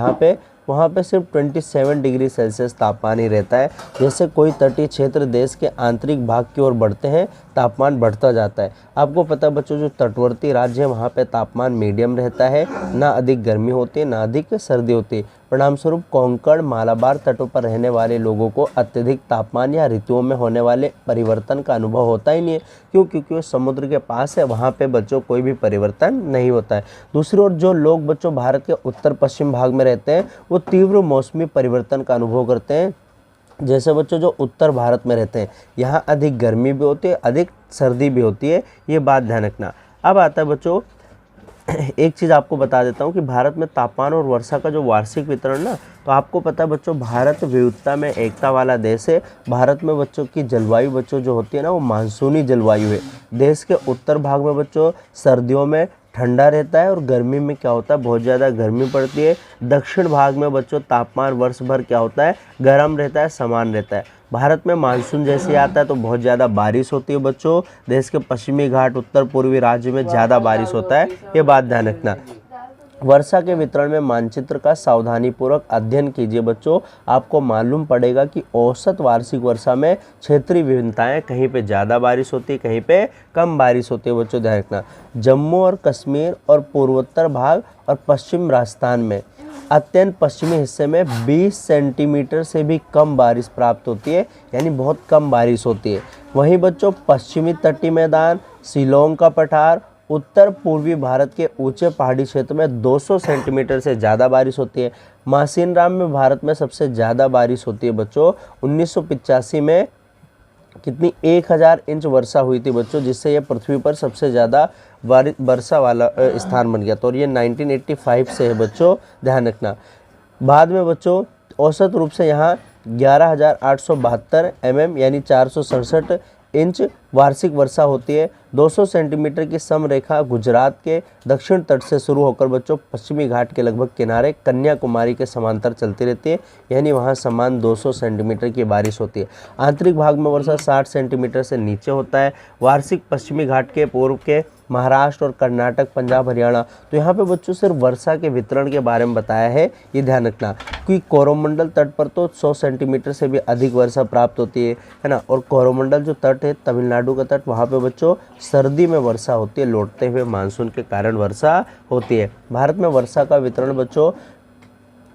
वहाँ पे सिर्फ 27 डिग्री सेल्सियस तापमान ही रहता है। जैसे कोई तटीय क्षेत्र देश के आंतरिक भाग की ओर बढ़ते हैं तापमान बढ़ता जाता है। आपको पता है बच्चों जो तटवर्ती राज्य है वहाँ पे तापमान मीडियम रहता है, ना अधिक गर्मी होती है ना अधिक सर्दी होती है। परिणामस्वरूप कोंकण मालाबार तटों पर रहने वाले लोगों को अत्यधिक तापमान या ऋतुओं में होने वाले परिवर्तन का अनुभव होता ही नहीं है। क्यों? क्योंकि वो समुद्र के पास है, वहाँ पे बच्चों कोई भी परिवर्तन नहीं होता है। दूसरी ओर जो लोग बच्चों भारत के उत्तर पश्चिम भाग में रहते हैं वो तीव्र मौसमी परिवर्तन का अनुभव करते हैं। जैसे बच्चों जो उत्तर भारत में रहते हैं यहाँ अधिक गर्मी भी होती है, अधिक सर्दी भी होती है, ये बात ध्यान रखना। अब आता है बच्चों एक चीज़ आपको बता देता हूँ कि भारत में तापमान और वर्षा का जो वार्षिक वितरण ना, तो आपको पता है बच्चों भारत विविधता में एकता वाला देश है। भारत में बच्चों की जलवायु बच्चों जो होती है ना वो मानसूनी जलवायु है। देश के उत्तर भाग में बच्चों सर्दियों में ठंडा रहता है और गर्मी में क्या होता है? बहुत ज़्यादा गर्मी पड़ती है। दक्षिण भाग में बच्चों तापमान वर्ष भर क्या होता है? गर्म रहता है, समान रहता है। भारत में मानसून जैसे आता है तो बहुत ज़्यादा बारिश होती है बच्चों। देश के पश्चिमी घाट उत्तर पूर्वी राज्य में ज़्यादा बारिश होता है, ये बात ध्यान रखना। वर्षा के वितरण में मानचित्र का सावधानीपूर्वक अध्ययन कीजिए बच्चों। आपको मालूम पड़ेगा कि औसत वार्षिक वर्षा में क्षेत्रीय विभिन्नताएं, कहीं पे ज़्यादा बारिश होती है, कहीं पे कम बारिश होती है बच्चों, ध्यान रखना। जम्मू और कश्मीर और पूर्वोत्तर भाग और पश्चिम राजस्थान में अत्यंत पश्चिमी हिस्से में 20 सेंटीमीटर से भी कम बारिश प्राप्त होती है, यानी बहुत कम बारिश होती है। वहीं बच्चों पश्चिमी तटीय मैदान, शिलोंग का पठार, उत्तर पूर्वी भारत के ऊंचे पहाड़ी क्षेत्र में 200 सेंटीमीटर से ज़्यादा बारिश होती है। मासिन राम में भारत में सबसे ज़्यादा बारिश होती है बच्चों। 1985 में कितनी 1000 इंच वर्षा हुई थी बच्चों, जिससे यह पृथ्वी पर सबसे ज़्यादा वर्षा वाला स्थान बन गया। तो और ये 1985 से है बच्चों, ध्यान रखना। बाद में बच्चों औसत रूप से यहाँ 11,872 mm यानी 467 इंच वार्षिक वर्षा होती है। 200 सेंटीमीटर की समरेखा गुजरात के दक्षिण तट से शुरू होकर बच्चों पश्चिमी घाट के लगभग किनारे कन्याकुमारी के समांतर चलती रहती है, यानी वहाँ समान 200 सेंटीमीटर की बारिश होती है। आंतरिक भाग में वर्षा 60 सेंटीमीटर से नीचे होता है। वार्षिक पश्चिमी घाट के पूर्व के महाराष्ट्र और कर्नाटक, पंजाब, हरियाणा, तो यहाँ पे बच्चों सिर्फ वर्षा के वितरण के बारे में बताया है, ये ध्यान रखना। क्योंकि कोरोमंडल तट पर तो 100 सेंटीमीटर से भी अधिक वर्षा प्राप्त होती है ना। और कोरोमंडल जो तट है तमिलनाडु का तट, वहाँ पे बच्चों सर्दी में वर्षा होती है, लौटते हुए मानसून के कारण वर्षा होती है। भारत में वर्षा का वितरण बच्चों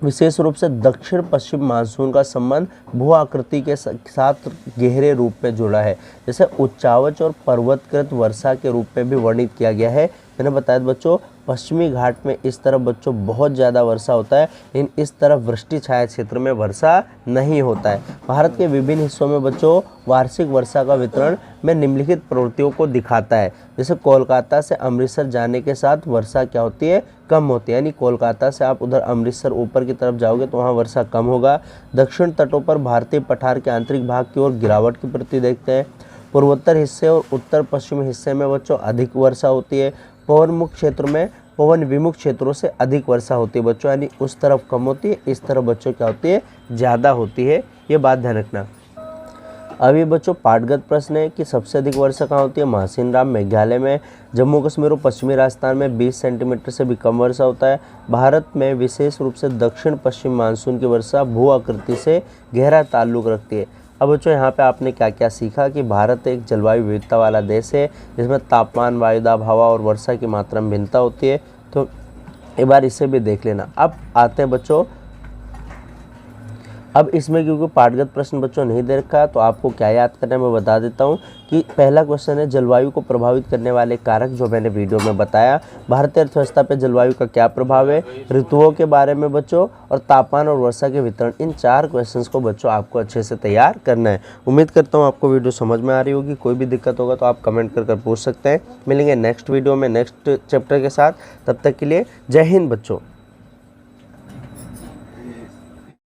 विशेष रूप से दक्षिण पश्चिम मानसून का संबंध भू आकृति के साथ गहरे रूप में जुड़ा है। जैसे उच्चावच और पर्वतकृत वर्षा के रूप में भी वर्णित किया गया है। मैंने बताया बच्चों पश्चिमी घाट में इस तरफ बच्चों बहुत ज़्यादा वर्षा होता है, लेकिन इस तरफ वृष्टि छाया क्षेत्र में वर्षा नहीं होता है। भारत के विभिन्न हिस्सों में बच्चों वार्षिक वर्षा का वितरण में निम्नलिखित प्रवृत्तियों को दिखाता है। जैसे कोलकाता से अमृतसर जाने के साथ वर्षा क्या होती है, कम होती है, यानी कोलकाता से आप उधर अमृतसर ऊपर की तरफ जाओगे तो वहाँ वर्षा कम होगा। दक्षिण तटों पर भारतीय पठार के आंतरिक भाग की ओर गिरावट की प्रवृत्ति देखते हैं। पूर्वोत्तर हिस्से और उत्तर पश्चिमी हिस्से में बच्चों अधिक वर्षा होती है। पवन विमुख क्षेत्रों से अधिक वर्षा होती है बच्चों, यानी उस तरफ कम होती है, इस तरफ बच्चों क्या होती है, ज़्यादा होती है। ये बात ध्यान रखना। अभी बच्चों पाठगत प्रश्न है कि सबसे अधिक वर्षा कहाँ होती है। मासिन राम मेघालय में। जम्मू कश्मीर और पश्चिमी राजस्थान में 20 सेंटीमीटर से भी कम वर्षा होता है। भारत में विशेष रूप से दक्षिण पश्चिम मानसून की वर्षा भू आकृति से गहरा ताल्लुक रखती है। अब बच्चों यहाँ पे आपने क्या क्या सीखा कि भारत एक जलवायु विविधता वाला देश है, जिसमें तापमान, वायुदाब, हवा और वर्षा की मात्रा में भिन्नता होती है। तो एक बार इसे भी देख लेना। अब आते हैं बच्चों, अब इसमें क्योंकि पाठगत प्रश्न बच्चों नहीं दे रखा तो आपको क्या याद करना है मैं बता देता हूँ कि पहला क्वेश्चन है जलवायु को प्रभावित करने वाले कारक, जो मैंने वीडियो में बताया। भारतीय अर्थव्यवस्था पे जलवायु का क्या प्रभाव है, ऋतुओं के बारे में बच्चों, और तापमान और वर्षा के वितरण। इन 4 क्वेश्चंस को बच्चों आपको अच्छे से तैयार करना है। उम्मीद करता हूँ आपको वीडियो समझ में आ रही होगी। कोई भी दिक्कत होगा तो आप कमेंट कर पूछ सकते हैं। मिलेंगे नेक्स्ट वीडियो में नेक्स्ट चैप्टर के साथ। तब तक के लिए जय हिंद बच्चों।